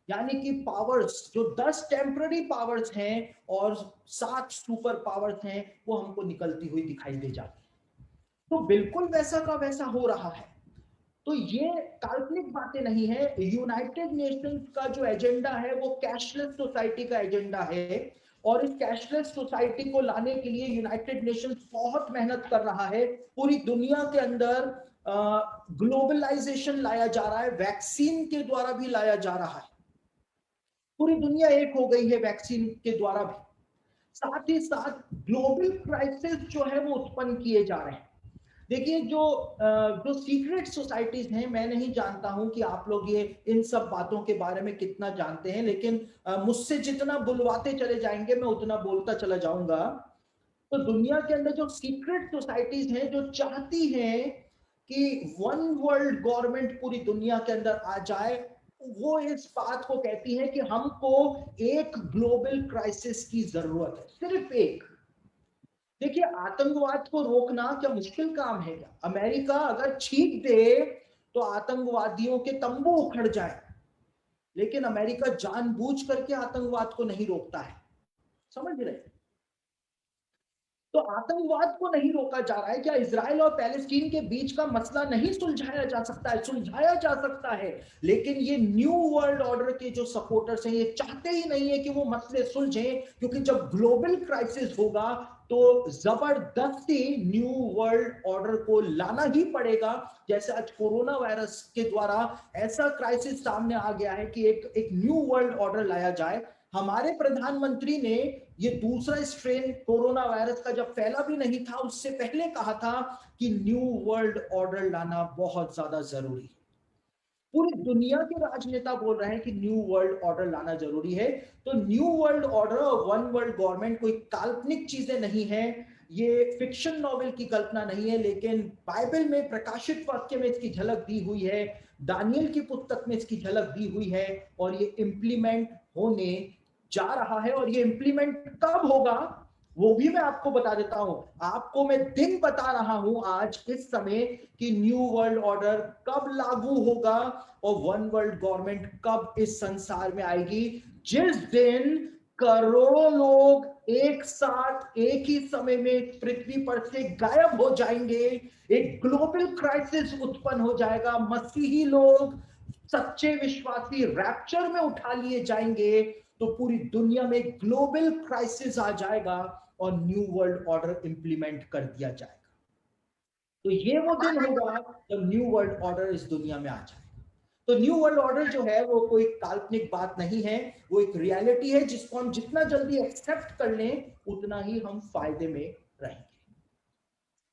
यानी कि पावर्स। जो 10 टेम्पररी पावर्स हैं और 7 सुपर पावर्स हैं वो हमको निकलती हुई दिखाई दे जाती है। तो बिल्कुल वैसा का वैसा हो रहा है। तो ये काल्पनिक बातें नहीं है। यूनाइटेड नेशंस का जो एजेंडा है वो कैशलेस सोसाइटी का एजेंडा है, और इस कैशलेस सोसाइटी को लाने के लिए यूनाइटेड नेशंस बहुत मेहनत कर रहा है। पूरी दुनिया के अंदर ग्लोबलाइजेशन लाया जा रहा है, वैक्सीन के द्वारा भी लाया जा रहा है। पूरी दुनिया एक हो गई है वैक्सीन के द्वारा भी। साथ ही साथ ग्लोबल क्राइसिस जो है वो उत्पन्न किए जा रहे हैं। देखिए जो सीक्रेट सोसाइटीज हैं, मैं नहीं जानता हूं कि आप लोग ये इन सब बातों के बारे में कितना जानते हैं, लेकिन मुझसे जितना बुलवाते चले जाएंगे मैं उतना बोलता चला जाऊंगा। तो दुनिया के अंदर जो सीक्रेट सोसाइटीज हैं जो चाहती हैं कि वन वर्ल्ड गवर्नमेंट पूरी दुनिया के अंदर आ जाए, वो इस बात को कहती है कि हमको एक ग्लोबल क्राइसिस की जरूरत है, सिर्फ एक। देखिए, आतंकवाद को रोकना क्या मुश्किल काम है क्या? अमेरिका अगर छींक दे तो आतंकवादियों के तंबू उखड़ जाए, लेकिन अमेरिका जानबूझ करके आतंकवाद को नहीं रोकता है। समझ रहे? तो आतंकवाद को नहीं रोका जा रहा है। क्या इजराइल और पैलेस्टीन के बीच का मसला नहीं सुलझाया जा सकता है? सुलझाया जा सकता है, लेकिन ये न्यू वर्ल्ड ऑर्डर के जो सपोर्टर्स हैं ये चाहते ही नहीं है कि वो मसले सुलझें, क्योंकि जब ग्लोबल क्राइसिस होगा तो जबरदस्ती न्यू वर्ल्ड ऑर्डर को लाना ही पड़ेगा। जैसे आज कोरोना वायरस के द्वारा ऐसा क्राइसिस सामने आ गया है कि एक न्यू वर्ल्ड ऑर्डर लाया जाए। हमारे प्रधानमंत्री ने ये दूसरा स्ट्रेन कोरोना वायरस का जब फैला भी नहीं था उससे पहले कहा था कि न्यू वर्ल्ड ऑर्डर लाना बहुत ज्यादा जरूरी है। पूरी दुनिया के राजनेता बोल रहे हैं कि न्यू वर्ल्ड ऑर्डर लाना जरूरी है। तो न्यू वर्ल्ड ऑर्डर और वन वर्ल्ड गवर्नमेंट कोई काल्पनिक चीजें नहीं है, ये फिक्शन नॉवेल की कल्पना नहीं है, लेकिन बाइबल में प्रकाशित वाक्य में इसकी झलक दी हुई है, दानियल की पुस्तक में इसकी झलक दी हुई है, और ये इंप्लीमेंट होने जा रहा है। और ये इंप्लीमेंट कब होगा वो भी मैं आपको बता देता हूं। आपको मैं दिन बता रहा हूं आज इस समय कि न्यू वर्ल्ड ऑर्डर कब लागू होगा और वन वर्ल्ड गवर्नमेंट कब इस संसार में आएगी। जिस दिन करोड़ों लोग एक साथ एक ही समय में पृथ्वी पर से गायब हो जाएंगे, एक ग्लोबल क्राइसिस उत्पन्न हो जाएगा, मसीही लोग सच्चे विश्वासी रैप्चर में उठा लिए जाएंगे, तो पूरी दुनिया में ग्लोबल क्राइसिस आ जाएगा और न्यू वर्ल्ड ऑर्डर इंप्लीमेंट कर दिया जाएगा। तो ये वो दिन होगा जब न्यू वर्ल्ड ऑर्डर इस दुनिया में आ जाएगा। तो न्यू वर्ल्ड ऑर्डर जो है वो कोई काल्पनिक बात नहीं है, वो एक रियलिटी है जिसको हम जितना जल्दी एक्सेप्ट कर लें उतना ही हम फायदे में रहेंगे।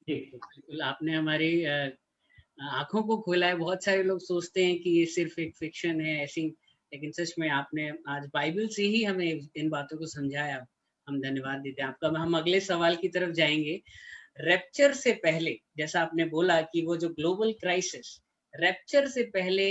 जी, बिल्कुल आपने हमारी आंखों को खोला है। बहुत सारे लोग सोचते हैं कि ये सिर्फ एक फिक्शन है ऐसी, लेकिन सच में आपने आज बाइबल से ही हमें इन बातों को समझाया। हम धन्यवाद देते हैं आपका। हम अगले सवाल की तरफ जाएंगे। रैप्चर से पहले, जैसा आपने बोला कि वो जो ग्लोबल क्राइसिस, रैप्चर से पहले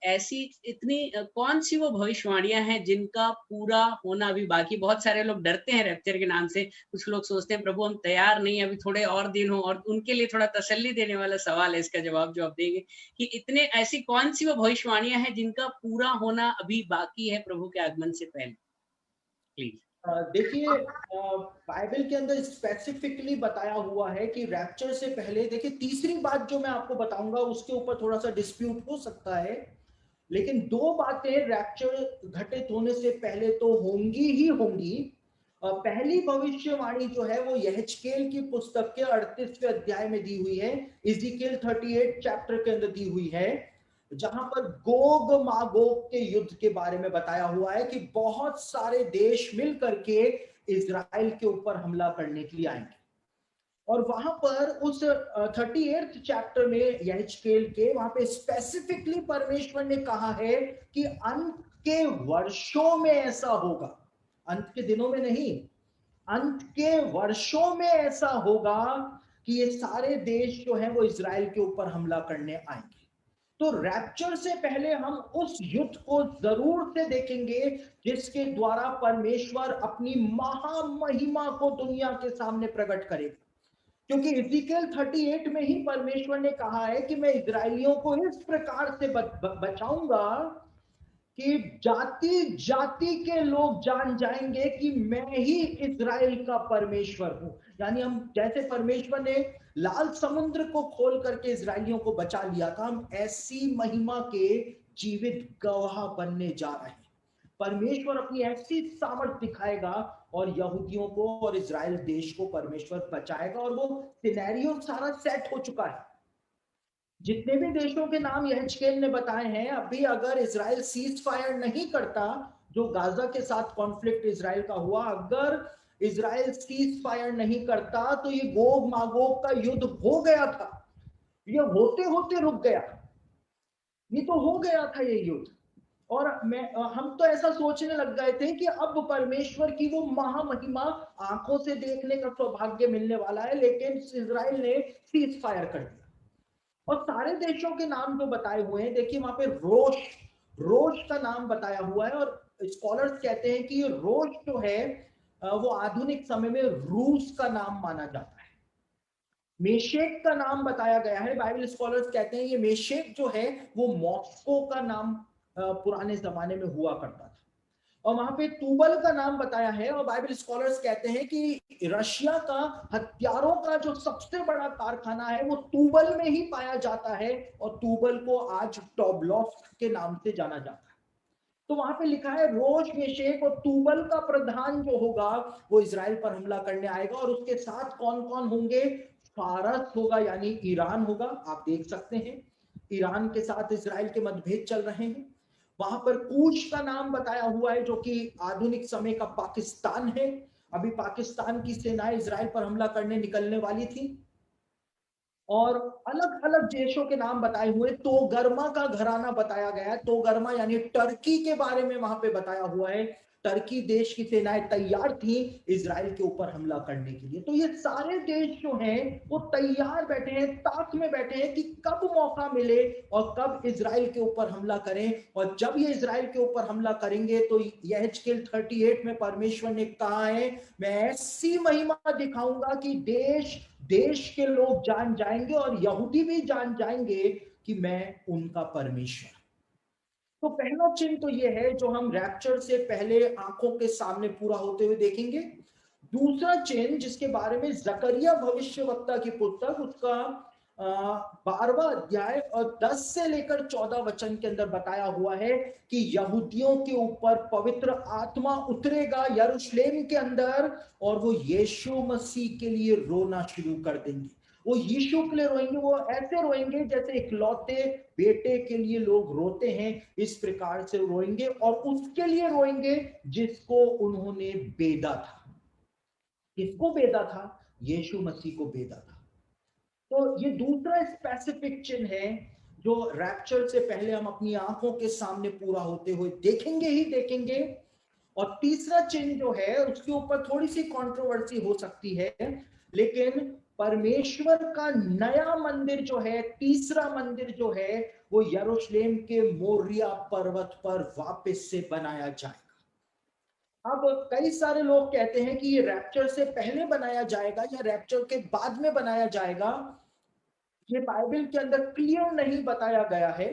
ऐसी इतनी कौन सी वो भविष्यवाणियां हैं जिनका पूरा होना अभी बाकी? बहुत सारे लोग डरते हैं रैप्चर के नाम से। कुछ लोग सोचते हैं प्रभु हम तैयार नहीं, अभी थोड़े और दिन हो। और उनके लिए थोड़ा तसल्ली देने वाला सवाल है इसका जवाब जो आप देंगे कि इतने ऐसी कौन सी वो भविष्यवाणियां हैं जिनका पूरा होना अभी बाकी है प्रभु के आगमन से पहले? प्लीज। देखिए, बाइबल के अंदर स्पेसिफिकली बताया हुआ है कि रैप्चर से पहले, देखिए तीसरी बात जो मैं आपको बताऊंगा उसके ऊपर थोड़ा सा डिस्प्यूट हो सकता है, लेकिन दो बातें रैप्चर घटित होने से पहले तो होंगी ही होंगी। पहली भविष्यवाणी जो है वो यहेजकेल की पुस्तक के 38वें अध्याय में दी हुई है, इज़ीकेल 38 चैप्टर के अंदर दी हुई है, जहां पर गोग मागोग के युद्ध के बारे में बताया हुआ है कि बहुत सारे देश मिल करके इजराइल के ऊपर हमला करने के लिए आएंगे। और वहां पर उस 38th चैप्टर में यहेजकेल के वहां पे स्पेसिफिकली परमेश्वर ने कहा है कि अंत के वर्षों में ऐसा होगा, अंत के दिनों में नहीं, अंत के वर्षों में ऐसा होगा कि ये सारे देश जो है वो इजराइल के ऊपर हमला करने आएंगे। तो रैप्चर से पहले हम उस युद्ध को जरूर से देखेंगे जिसके द्वारा परमेश्वर अपनी महामहिमा को दुनिया के सामने प्रकट करेगा। क्योंकि इज़ीकेल 38 में ही परमेश्वर ने कहा है कि मैं इजराइलियों को इस प्रकार से बचाऊंगा कि जाति जाति के लोग जान जाएंगे कि मैं ही इजराइल का परमेश्वर हूं। यानी हम जैसे परमेश्वर ने लाल समुद्र को खोल करके इजराइलियों को बचा लिया था, हम ऐसी महिमा के जीवित गवाह बनने जा रहे हैं। परमेश्वर अपनी ऐसी सामर्थ्य दिखाएगा और यहूदियों को और इजराइल देश को परमेश्वर बचाएगा। और वो सिनेरियो सारा सेट हो चुका है। जितने भी देशों के नाम यहेजकेल ने बताए हैं, अभी अगर इजराइल सीज फायर नहीं करता, जो गाजा के साथ कॉन्फ्लिक्ट इजराइल का हुआ, अगर इजराइल सीज फायर नहीं करता तो ये गोग मागोग का युद्ध हो गया था, ये होते होते रुक गया, ये तो हो गया था ये युद्ध। और हम तो ऐसा सोचने लग गए थे कि अब परमेश्वर की वो महामहिमा आंखों से देखने का सौभाग्य मिलने वाला है, लेकिन इजराइल ने सीज फायर कर दिया। और सारे देशों के नाम जो बताए हुए हैं, देखिए वहां पे रोश, रोश का नाम बताया हुआ है, और स्कॉलर्स कहते हैं कि ये रोश जो है वो आधुनिक समय में रूस का नाम माना जाता है। मेशेक का नाम बताया गया है, बाइबल स्कॉलर्स कहते हैं ये मेशेक जो है वो मॉस्को का नाम पुराने जमाने में हुआ करता था। और वहां पे तूबल का नाम बताया है, और बाइबल स्कॉलर्स कहते हैं कि रशिया का हथियारों का जो सबसे बड़ा कारखाना है वो तूबल में ही पाया जाता है, और तूबल को आज टोबलॉस्क के नाम से जाना जाता है। तो वहां पे लिखा है रोश, मेशेक और तूबल का प्रधान जो होगा वो इजराइल पर हमला करने आएगा, और उसके साथ कौन कौन होंगे? फारस होगा, यानी ईरान होगा। आप देख सकते हैं ईरान के साथ इजराइल के मतभेद चल रहे हैं। वहां पर कूश का नाम बताया हुआ है, जो कि आधुनिक समय का पाकिस्तान है। अभी पाकिस्तान की सेनाएं इजराइल पर हमला करने निकलने वाली थी। और अलग अलग देशों के नाम बताए हुए, तोगर्मा का घराना बताया गया है। तोगर्मा यानी टर्की के बारे में वहां पे बताया हुआ है। टर्की देश की सेनाएं तैयार थी इजराइल के ऊपर हमला करने के लिए। तो ये सारे देश जो हैं वो तैयार बैठे हैं, ताक में बैठे हैं कि कब मौका मिले और कब इजराइल के ऊपर हमला करें। और जब ये इजराइल के ऊपर हमला करेंगे तो यहेजकेल 38 में परमेश्वर ने कहा है, मैं ऐसी महिमा दिखाऊंगा कि देश देश के लोग जान जाएंगे और यहूदी भी जान जाएंगे कि मैं उनका परमेश्वर। तो पहला चिन्ह तो यह है जो हम रैप्चर से पहले आंखों के सामने पूरा होते हुए देखेंगे। दूसरा चिन्ह जिसके बारे में जकरिया भविष्यवक्ता की पुस्तक उसका 12वां अध्याय और 10 से लेकर 14 वचन के अंदर बताया हुआ है कि यहूदियों के ऊपर पवित्र आत्मा उतरेगा यरूशलेम के अंदर, और वो यीशु मसीह के लिए रोना शुरू कर देंगे। वो यीशु के लिए रोएंगे, वो ऐसे रोएंगे जैसे इकलौते बेटे के लिए लोग रोते हैं, इस प्रकार से रोएंगे। और उसके लिए रोएंगे जिसको उन्होंने बेदा था। किसको बेदा था? यीशु मसीह को बेदा था। तो ये दूसरा स्पेसिफिक चिन्ह है जो रैप्चर से पहले हम अपनी आंखों के सामने पूरा होते हुए देखेंगे ही देखेंगे। और तीसरा चिन्ह जो है उसके ऊपर थोड़ी सी कंट्रोवर्सी हो सकती है, लेकिन परमेश्वर का नया मंदिर जो है, तीसरा मंदिर जो है, वो यरूशलेम के मोरिया पर्वत पर वापस से बनाया जाएगा। अब कई सारे लोग कहते हैं कि ये रैप्चर से पहले बनाया जाएगा या रैप्चर के बाद में बनाया जाएगा, ये बाइबल के अंदर क्लियर नहीं बताया गया है,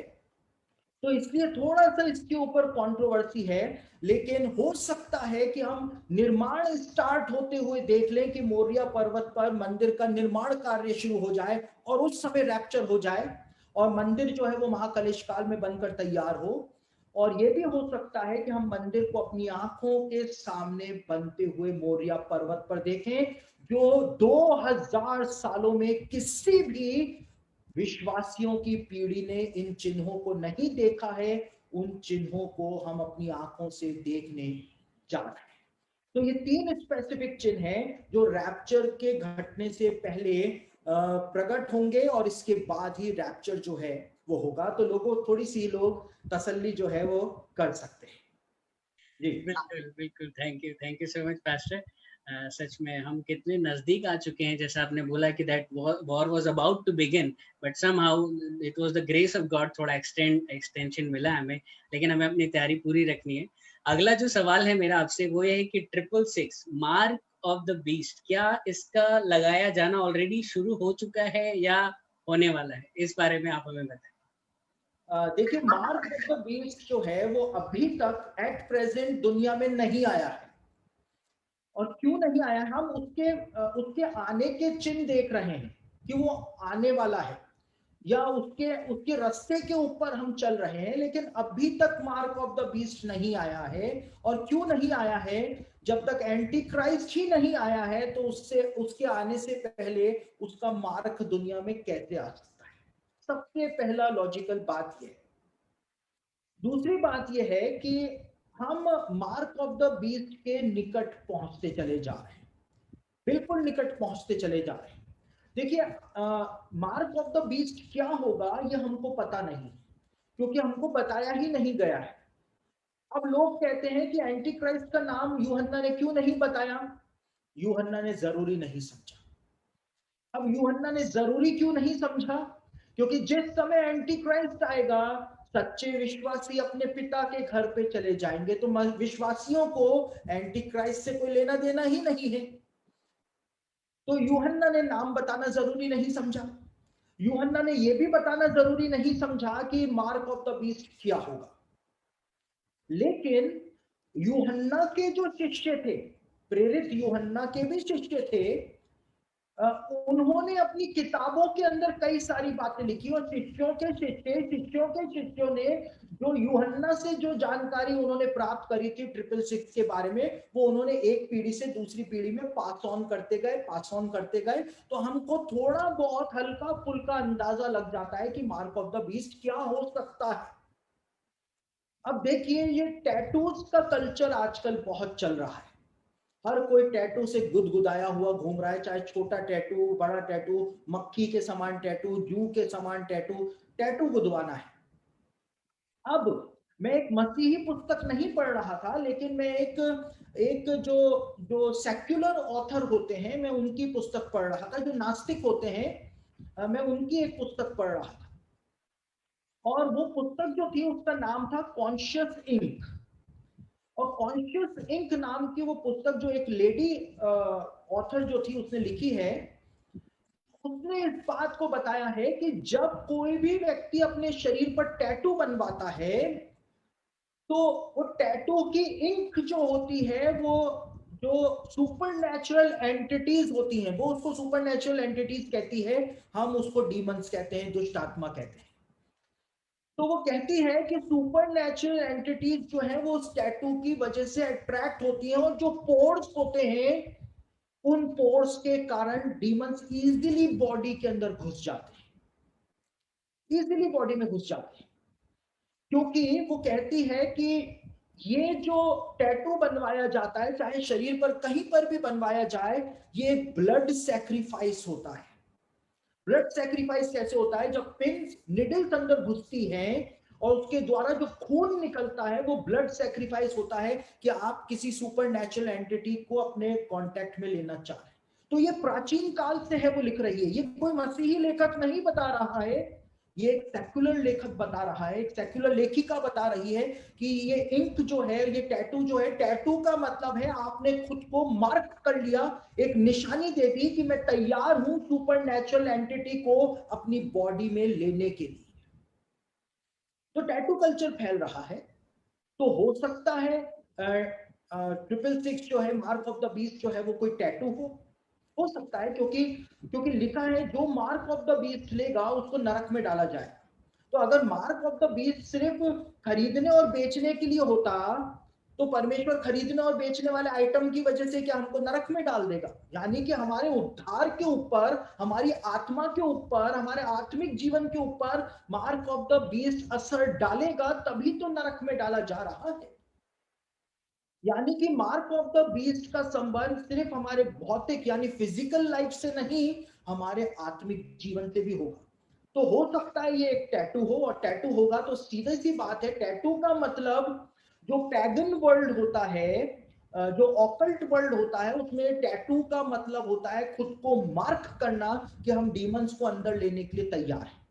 तो इसलिए थोड़ा सा इसके ऊपर कंट्रोवर्सी है। लेकिन हो सकता है कि हम निर्माण स्टार्ट होते हुए देख लें कि मोरिया पर्वत पर मंदिर का निर्माण कार्य शुरू हो जाए और उस समय रैप्चर हो जाए और मंदिर जो है वो महाकलेश काल में बनकर तैयार हो। और ये भी हो सकता है कि हम मंदिर को अपनी आंखों के सामने बनते हुए मोरिया पर्वत पर देखें, जो 2000 सालों में किसी भी विश्वासियों की पीढ़ी ने इन चिन्हों को नहीं देखा है। उन चिन्हों को हम अपनी आंखों से देखने जा रहे हैं। तो ये 3 स्पेसिफिक चिन्ह हैं जो रैप्चर के घटने से पहले प्रकट होंगे और इसके बाद ही रैप्चर जो है वो होगा। तो लोगों थोड़ी सी लोग तसल्ली जो है वो कर सकते हैं। जी बिल्कुल बिल्कुल, thank you so much pastor. सच में हम कितने नजदीक आ चुके हैं। जैसा आपने बोला कि that war was about to begin, but somehow it was the grace of God, थोड़ा एक्सटेंशन मिला हमें, लेकिन हमें अपनी तैयारी पूरी रखनी है। अगला जो सवाल है मेरा आपसे वो ये है कि 666 मार्क ऑफ द बीस्ट, क्या इसका लगाया जाना ऑलरेडी शुरू हो चुका है या होने वाला है? इस बारे में आप हमें बताएं। देखिए, मार्क ऑफ द बीस्ट जो है वो अभी तक एट प्रेजेंट दुनिया में नहीं आया है। और क्यों नहीं आया? हम उसके आने के चिन्ह देख रहे हैं कि वो आने वाला है, या उसके रास्ते के ऊपर हम चल रहे हैं, लेकिन अभी तक मार्क ऑफ द बीस्ट नहीं आया है। और क्यों नहीं आया है? जब तक एंटी क्राइस्ट ही नहीं आया है तो उसके आने से पहले उसका मार्क दुनिया में कैसे आ सकता है? सबसे पहला लॉजिकल बात यह है। दूसरी बात यह है कि हम मार्क ऑफ द बीस्ट के निकट पहुंचते चले जा रहे हैं, बिल्कुल निकट पहुंचते चले जा रहे हैं। देखिए, मार्क ऑफ द बीस्ट क्या होगा ये हमको पता नहीं, क्योंकि हमको बताया ही नहीं गया है। अब लोग कहते हैं कि एंटी क्राइस्ट का नाम यूहन्ना ने क्यों नहीं बताया? यूहन्ना ने जरूरी नहीं समझा। अब यूहन्ना ने जरूरी क्यों नहीं समझा? क्योंकि जिस समय एंटी क्राइस्ट आएगा, सच्चे विश्वासी अपने पिता के घर पे चले जाएंगे, तो विश्वासियों को एंटी क्राइस्ट से कोई लेना देना ही नहीं है। तो यूहन्ना ने नाम बताना जरूरी नहीं समझा। यूहन्ना ने यह भी बताना जरूरी नहीं समझा कि मार्क ऑफ द बीस्ट क्या होगा। लेकिन यूहन्ना के जो शिष्य थे, प्रेरित यूहन्ना के भी शिष्य थे, उन्होंने अपनी किताबों के अंदर कई सारी बातें लिखी, और शिष्यों के शिष्यों ने जो यूहन्ना से जो जानकारी उन्होंने प्राप्त करी थी 666 के बारे में, वो उन्होंने एक पीढ़ी से दूसरी पीढ़ी में पास ऑन करते गए। तो हमको थोड़ा बहुत हल्का फुल्का अंदाजा लग जाता है कि मार्क ऑफ द बीस्ट क्या हो सकता है। अब देखिए, ये टैटूज का कल्चर आजकल बहुत चल रहा है। हर कोई टैटू से गुदगुदाया हुआ घूम रहा है, चाहे छोटा टैटू, बड़ा टैटू, मक्खी के समान टैटू, जू के समान टैटू गुदवाना है। अब मैं एक मसीही पुस्तक नहीं पढ़ रहा था, लेकिन मैं एक जो सेक्युलर ऑथर होते हैं, मैं उनकी पुस्तक पढ़ रहा था। जो नास्तिक होते हैं, मैं उनकी एक पुस्तक पढ़ रहा था, और वो पुस्तक जो थी उसका नाम था कॉन्शियस इंक। और कॉन्शियस इंक नाम की वो पुस्तक जो एक लेडी ऑथर जो थी उसने लिखी है, उसने इस बात को बताया है कि जब कोई भी व्यक्ति अपने शरीर पर टैटू बनवाता है, तो वो टैटू की इंक जो होती है, वो जो सुपरनैचुरल एंटिटीज होती हैं, वो उसको सुपरनैचुरल एंटिटीज कहती है, हम उसको डीमंस कहते हैं, दुष्ट आत्मा कहते हैं। तो वो कहती है कि सुपरनैचुरल एंटिटीज जो है वो उस टैटू की वजह से अट्रैक्ट होती हैं, और जो पोर्स होते हैं, उन पोर्स के कारण डीमंस इजीली बॉडी के अंदर घुस जाते हैं, इजीली बॉडी में घुस जाते हैं। क्योंकि वो कहती है कि ये जो टैटू बनवाया जाता है, चाहे शरीर पर कहीं पर भी बनवाया जाए, ये ब्लड सैक्रिफाइस होता है। ब्लड सैक्रिफाइस कैसे होता है? जब पिन्स निडल्स अंदर घुसती हैं और उसके द्वारा जो खून निकलता है, वो ब्लड सैक्रिफाइस होता है कि आप किसी सुपरनैचुरल एंटिटी को अपने कांटेक्ट में लेना चाह रहे हैं। तो ये प्राचीन काल से है, वो लिख रही है। ये कोई मसीही लेखक नहीं बता रहा है, ये एक सेक्युलर लेखक बता रहा है, एक सेक्युलर लेखिका बता रही है कि ये इंक जो है, ये टैटू जो है, टैटू का मतलब है आपने खुद को मार्क कर लिया, एक निशानी दे दी कि मैं तैयार हूं सुपरनैचुरल एंटिटी को अपनी बॉडी में लेने के लिए। तो टैटू कल्चर फैल रहा है। तो हो सकता है 666 जो है, मार्क ऑफ द बीस्ट जो है, वो कोई टैटू हो सकता है, क्योंकि लिखा है जो मार्क ऑफ द बीस्ट लेगा उसको नरक में डाला जाए। तो अगर मार्क ऑफ द बीस्ट सिर्फ खरीदने और बेचने के लिए होता, तो परमेश्वर खरीदने और बेचने वाले आइटम की वजह से क्या हमको नरक में डाल देगा? यानी कि हमारे उद्धार के ऊपर, हमारी आत्मा के ऊपर, हमारे आत्मिक जीवन के ऊपर मार्क ऑफ द बीस्ट असर डालेगा, तभी तो नरक में डाला जा रहा है। यानी कि मार्क ऑफ द बीस्ट का संबंध सिर्फ हमारे भौतिक यानी फिजिकल लाइफ से नहीं, हमारे आत्मिक जीवन से भी होगा। तो हो सकता है ये एक टैटू हो, और टैटू होगा तो सीधी सी बात है, टैटू का मतलब जो पैगन वर्ल्ड होता है, जो ऑकल्ट वर्ल्ड होता है, उसमें टैटू का मतलब होता है खुद को मार्क करना कि हम डीमंस को अंदर लेने के लिए तैयार हैं।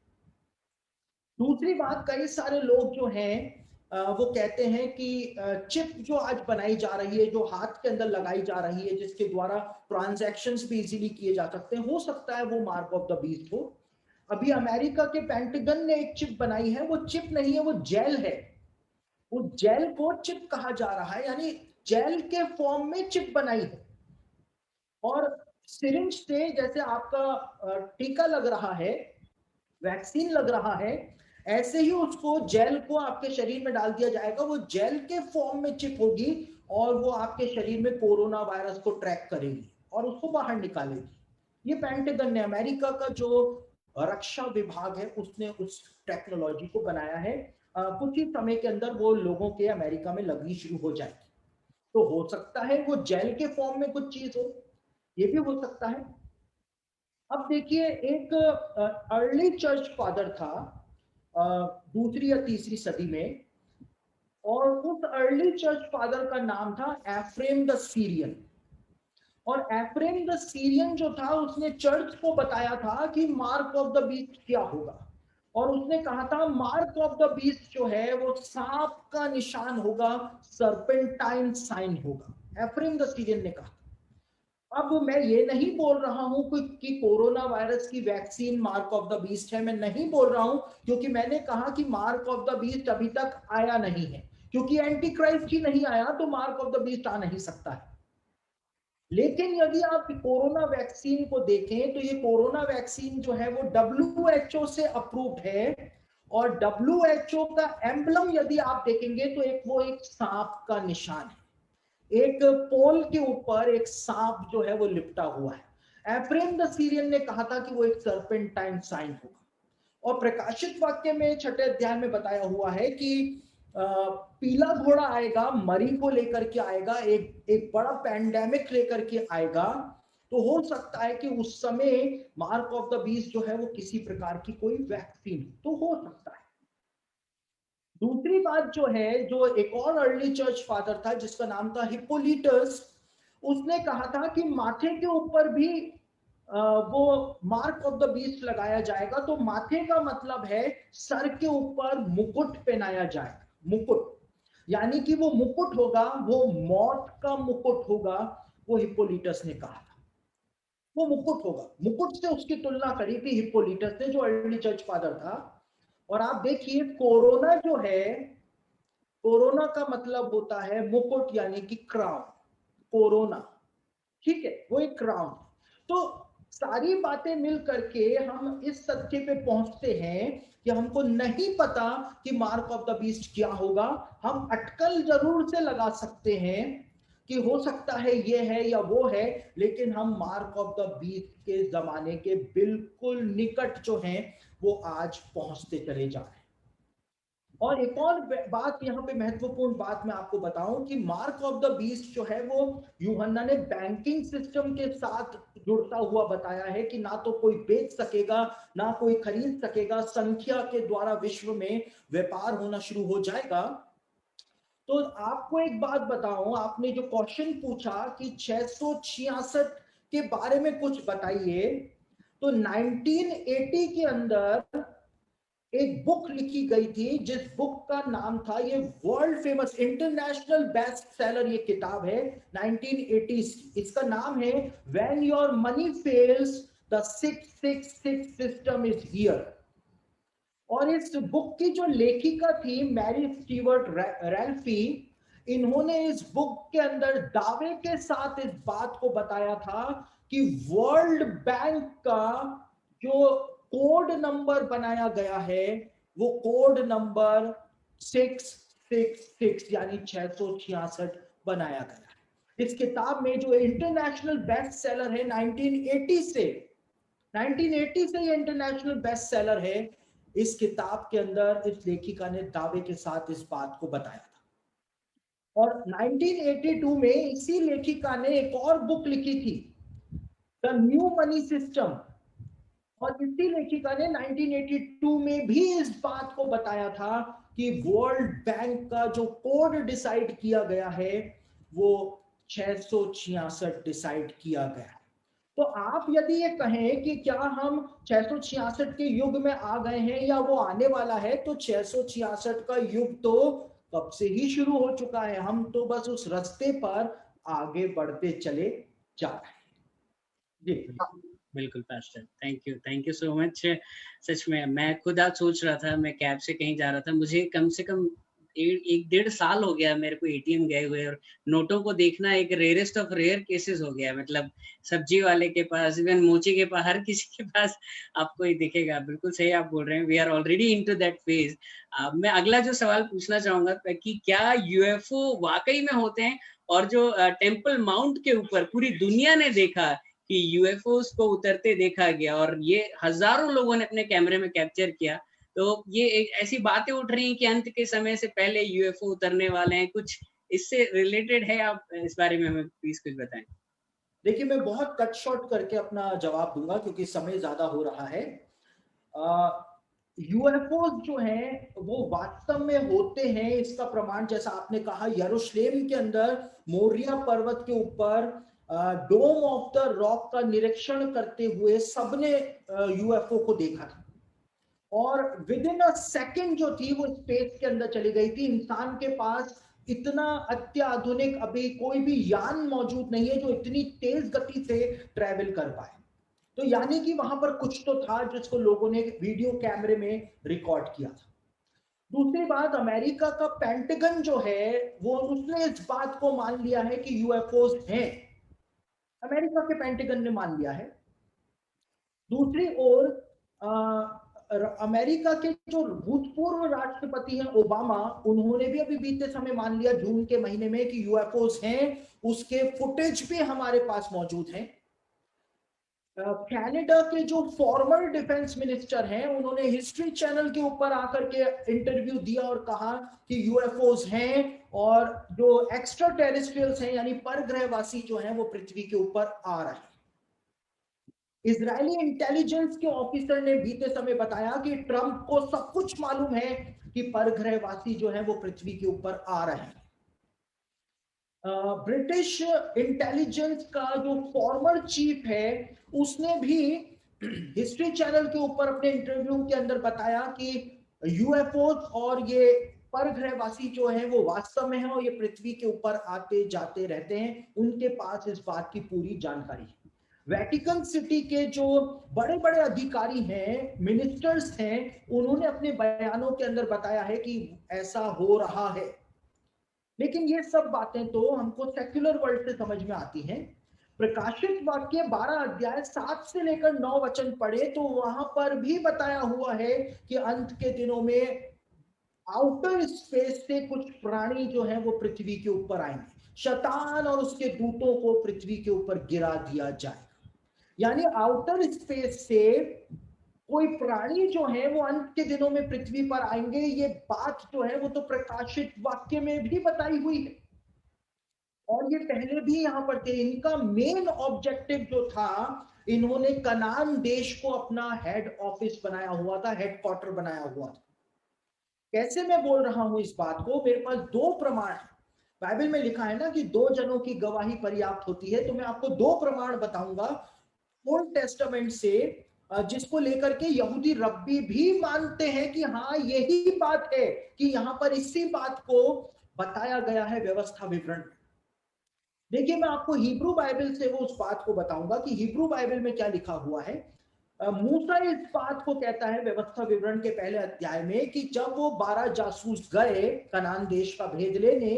दूसरी बात, कई सारे लोग जो हैं वो कहते हैं कि चिप जो आज बनाई जा रही है, जो हाथ के अंदर लगाई जा रही है, जिसके द्वारा ट्रांजैक्शंस भी इजीली किए जा सकते हैं, हो सकता है वो मार्क ऑफ द बीस्ट हो। अभी अमेरिका के पेंटागन ने एक चिप बनाई है, वो चिप नहीं है, वो जेल है। उस जेल को चिप कहा जा रहा है, यानी जेल के फॉर्म में चिप बनाई है। और सिरिंज से जैसे आपका टीका लग रहा है, वैक्सीन लग रहा है, ऐसे ही उसको जेल को आपके शरीर में डाल दिया जाएगा। वो जेल के फॉर्म में चिप होगी, और वो आपके शरीर में कोरोना वायरस को ट्रैक करेगी और उसको बाहर निकालेगी। ये पेंटागन ने, अमेरिका का जो रक्षा विभाग है उसने उस टेक्नोलॉजी को बनाया है। कुछ ही समय के अंदर वो लोगों के अमेरिका में लगनी शुरू हो जाएगी। तो हो सकता है वो जेल के फॉर्म में कुछ चीज हो, ये भी हो सकता है। अब देखिए, एक अर्ली चर्च फादर था दूसरी या तीसरी सदी में, और उस अर्ली चर्च फादर का नाम था एफ्रेम द सीरियन। और एफ्रेम द सीरियन जो था, उसने चर्च को बताया था कि मार्क ऑफ द बीस्ट क्या होगा, और उसने कहा था मार्क ऑफ द बीस्ट जो है वो सांप का निशान होगा, सर्पेंटाइन साइन होगा, एफ्रेम द सीरियन ने कहा। अब मैं ये नहीं बोल रहा हूं कि कोरोना वायरस की vaccine mark of the beast है, मैं नहीं बोल रहा हूं, क्योंकि मैंने कहा कि मार्क ऑफ द बीस्ट अभी तक आया नहीं है, क्योंकि एंटी क्राइस्ट ही नहीं आया तो मार्क ऑफ द बीस्ट आ नहीं सकता है। लेकिन यदि आप कोरोना वैक्सीन को देखें तो ये कोरोना वैक्सीन जो है वो WHO से अप्रूव्ड है, और WHO का एम्बलम यदि आप देखेंगे तो एक सांप का निशान है, एक पोल के ऊपर एक सांप जो है वो लिपटा हुआ है। एफ्रेम द सीरियन ने कहा था कि वो एक सर्पेंटाइन साइन होगा, और प्रकाशित वाक्य में 6 अध्याय में बताया हुआ है कि पीला घोड़ा आएगा, मरी को लेकर के आएगा, एक बड़ा पैंडेमिक लेकर के आएगा। तो हो सकता है कि उस समय मार्क ऑफ द बीस्ट जो है वो किसी प्रकार की कोई वैक्सीन तो हो सकता है। दूसरी बात जो है, जो एक और अर्ली चर्च फादर था जिसका नाम था हिप्पोलिटस, उसने कहा था कि माथे के ऊपर भी वो मार्क ऑफ द बीस्ट लगाया जाएगा। तो माथे का मतलब है सर के ऊपर मुकुट पहनाया जाएगा, मुकुट, यानी कि वो मुकुट होगा, वो मौत का मुकुट होगा, वो हिप्पोलिटस ने कहा था, वो मुकुट होगा। मुकुट से उसकी तुलना करी थी हिप्पोलिटस ने, जो अर्ली चर्च फादर था। और आप देखिए, कोरोना जो है, कोरोना का मतलब होता है मुकुट, यानी कि क्राउन, कोरोना, ठीक है, वो एक क्राउन। तो सारी बातें मिल करके हम इस सत्य पे पहुंचते हैं कि हमको नहीं पता कि मार्क ऑफ द बीस्ट क्या होगा। हम अटकल जरूर से लगा सकते हैं कि हो सकता है ये है या वो है, लेकिन हम मार्क ऑफ द बीस्ट के जमाने के बिल्कुल निकट जो हैं वो आज पहुंचते चले जा रहे हैं। और एक और बात यहाँ पे महत्वपूर्ण बात मैं आपको बताऊं कि मार्क ऑफ द बीस्ट जो है वो यूहन्ना ने बैंकिंग सिस्टम के साथ जुड़ता हुआ बताया है कि ना तो कोई बेच सकेगा, ना कोई खरीद सकेगा, संख्या के द्वारा विश्व में व्यापार होना शुरू हो जाएगा। तो आपको एक बात बताऊं, आपने जो क्वेश्चन पूछा कि 666 के बारे में कुछ बताइए, तो 1980 के अंदर एक बुक लिखी गई थी जिस बुक का नाम था, ये world famous international best seller ये किताब है 1980, इसका नाम है when your money fails the 666 system is here. और इस बुक की जो लेखिका थी मैरी स्टीवर्ट रैल्फी, इन्होंने इस बुक के अंदर दावे के साथ इस बात को बताया था कि वर्ल्ड बैंक का जो कोड नंबर बनाया गया है वो कोड नंबर 666 यानी 666 बनाया गया है। इस किताब में जो इंटरनेशनल बेस्ट सेलर है 1980 से ये इंटरनेशनल बेस्ट सेलर है, इस किताब के अंदर इस लेखिका ने दावे के साथ इस बात को बताया था। और 1982 में इसी लेखिका ने एक और बुक लिखी थी, द न्यू मनी सिस्टम, और इसी लेखिका ने 1982 में भी इस बात को बताया था कि वर्ल्ड बैंक का जो कोड डिसाइड किया गया है वो 666 डिसाइड किया गया है। तो आप यदि ये कहें कि क्या हम 666 के युग में आ गए हैं या वो आने वाला है, तो 666 का युग तो कब से ही शुरू हो चुका है, हम तो बस उस रास्ते पर आगे बढ़ते चले जा रहे हैं। जी बिल्कुल pastor, thank you so much. सच में मैं खुद आज सोच रहा था, मैं कैब से कहीं जा रहा था, मुझे कम से कम 1-1.5 साल हो गया मेरे को एटीएम गए हुए, और नोटों को देखना एक रेयरेस्ट ऑफ रेयर केसेस हो गया। मतलब सब्जी वाले के पास, इवन मोची के पास, हर किसी के पास आपको ये दिखेगा। बिल्कुल सही आप बोल रहे हैं, we are already into that phase. मैं अगला जो सवाल पूछना चाहूंगा कि क्या यूएफओ वाकई में होते हैं, और जो टेम्पल माउंट के ऊपर पूरी दुनिया ने देखा कि यूएफओस को उतरते देखा गया और ये हजारों लोगों ने अपने कैमरे में कैप्चर किया। तो ये एक ऐसी बातें उठ रही हैं कि अंत के समय से पहले यूएफओ उतरने वाले हैं, कुछ इससे रिलेटेड है? आप इस बारे में हमें प्लीज कुछ बताएं। देखिए, मैं बहुत कट शॉर्ट करके अपना जवाब दूंगा क्योंकि समय ज्यादा हो रहा है। यूएफओ जो हैं वो वास्तव में होते हैं, इसका प्रमाण जैसा आपने कहा, यरूशलेम के अंदर मोरिया पर्वत के ऊपर डोम ऑफ द रॉक का निरीक्षण करते हुए सबने यूएफओ को देखा था और विद इन अ सेकेंड जो थी वो स्पेस के अंदर चली गई थी। इंसान के पास इतना अत्याधुनिक अभी कोई भी यान मौजूद नहीं है जो इतनी तेज गति से ट्रेवल कर पाए। तो यानी कि वहां पर कुछ तो था जिसको लोगों ने वीडियो कैमरे में रिकॉर्ड किया था। दूसरी बात, अमेरिका का पेंटागन जो है वो उसने इस बात को मान लिया है कि यूएफओस हैं। अमेरिका के पेंटागन ने मान लिया है। दूसरी ओर अमेरिका के जो भूतपूर्व राष्ट्रपति हैं ओबामा, उन्होंने भी अभी बीते समय मान लिया जून के महीने में कि यूएफओस हैं, उसके फुटेज भी हमारे पास मौजूद हैं। कनाडा के जो फॉर्मर डिफेंस मिनिस्टर हैं, उन्होंने हिस्ट्री चैनल के ऊपर आकर के इंटरव्यू दिया और कहा कि यूएफओस हैं और जो एक्स्ट्रा टेरेस्ट्रियल्स हैं यानी परग्रहवासी जो हैं वो पृथ्वी के ऊपर आ रहे हैं। इजरायली इंटेलिजेंस के ऑफिसर ने बीते समय बताया कि ट्रंप को सब कुछ मालूम है कि परग्रहवासी जो है वो पृथ्वी के ऊपर आ रहे हैं। ब्रिटिश इंटेलिजेंस का जो फॉर्मर चीफ है उसने भी हिस्ट्री चैनल के ऊपर अपने इंटरव्यू के अंदर बताया कि यूएफओ और ये परग्रहवासी जो है वो वास्तव में है और ये पृथ्वी के ऊपर आते जाते रहते हैं, उनके पास इस बात की पूरी जानकारी है। वेटिकन सिटी के जो बड़े बड़े अधिकारी हैं, मिनिस्टर्स हैं, उन्होंने अपने बयानों के अंदर बताया है कि ऐसा हो रहा है। लेकिन ये सब बातें तो हमको सेक्युलर वर्ल्ड से समझ में आती हैं। प्रकाशित वाक्य 12 अध्याय 7 से लेकर 9 वचन पढ़े तो वहां पर भी बताया हुआ है कि अंत के दिनों में आउटर स्पेस से कुछ प्राणी जो हैं वो पृथ्वी के ऊपर आएंगे, शैतान और उसके दूतों को पृथ्वी के ऊपर गिरा दिया जाएगा। यानी आउटर स्पेस से कोई प्राणी जो है वो अंत के दिनों में पृथ्वी पर आएंगे। ये बात जो है वो तो प्रकाशित वाक्य में भी बताई हुई है और ये पहले भी यहां पर थे। इनका मेन ऑब्जेक्टिव जो था, इन्होंने कनान देश को अपना हेड ऑफिस बनाया हुआ था, हेडक्वार्टर बनाया हुआ था। कैसे मैं बोल रहा हूं इस बात को, मेरे पास 2 प्रमाण है। बाइबल में लिखा है ना कि 2 जनों की गवाही पर्याप्त होती है, तो मैं आपको 2 प्रमाण बताऊंगा ओल्ड टेस्टामेंट से जिसको लेकर के यहूदी रब्बी भी मानते हैं कि हाँ यही बात है कि यहां पर इसी बात को बताया गया है व्यवस्था विवरण। देखिए, मैं आपको हिब्रू बाइबल से वो उस बात को बताऊंगा कि हिब्रू बाइबल में क्या लिखा हुआ है। मूसा इस बात को कहता है व्यवस्था विवरण के पहले अध्याय में कि जब वो 12 जासूस गए कनान देश का भेद लेने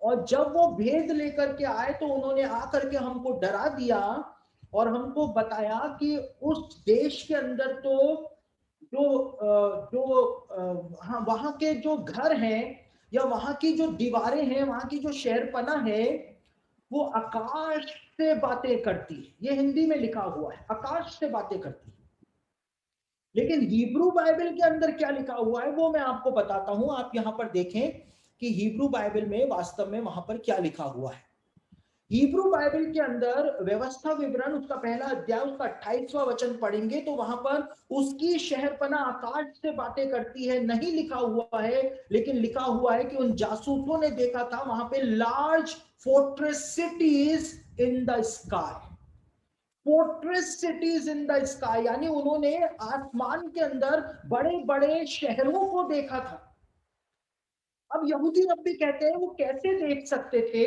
और जब वो भेद लेकर के आए तो उन्होंने आकर के हमको डरा दिया और हमको बताया कि उस देश के अंदर तो हाँ, वहां के जो घर हैं या वहां की जो दीवारें हैं, वहां की जो शहरपना है वो आकाश से बातें करती है। ये हिंदी में लिखा हुआ है, आकाश से बातें करती है। लेकिन हिब्रू बाइबल के अंदर क्या लिखा हुआ है वो मैं आपको बताता हूं। आप यहां पर देखें कि हिब्रू बाइबल में वास्तव में वहां पर क्या लिखा हुआ है। हिब्रू बाइबल के अंदर व्यवस्था विवरण उसका पहला अध्याय उसका 28वां वचन पढ़ेंगे तो वहां पर उसकी शहरपना आकाश से बातें करती है नहीं लिखा हुआ है, लेकिन लिखा हुआ है कि उन जासूसों ने देखा था वहां पे large fortress cities in the sky. Fortress cities in the sky यानी उन्होंने आसमान के अंदर बड़े बड़े शहरों को देखा था। अब यहूदी रब्बी कहते हैं वो कैसे देख सकते थे,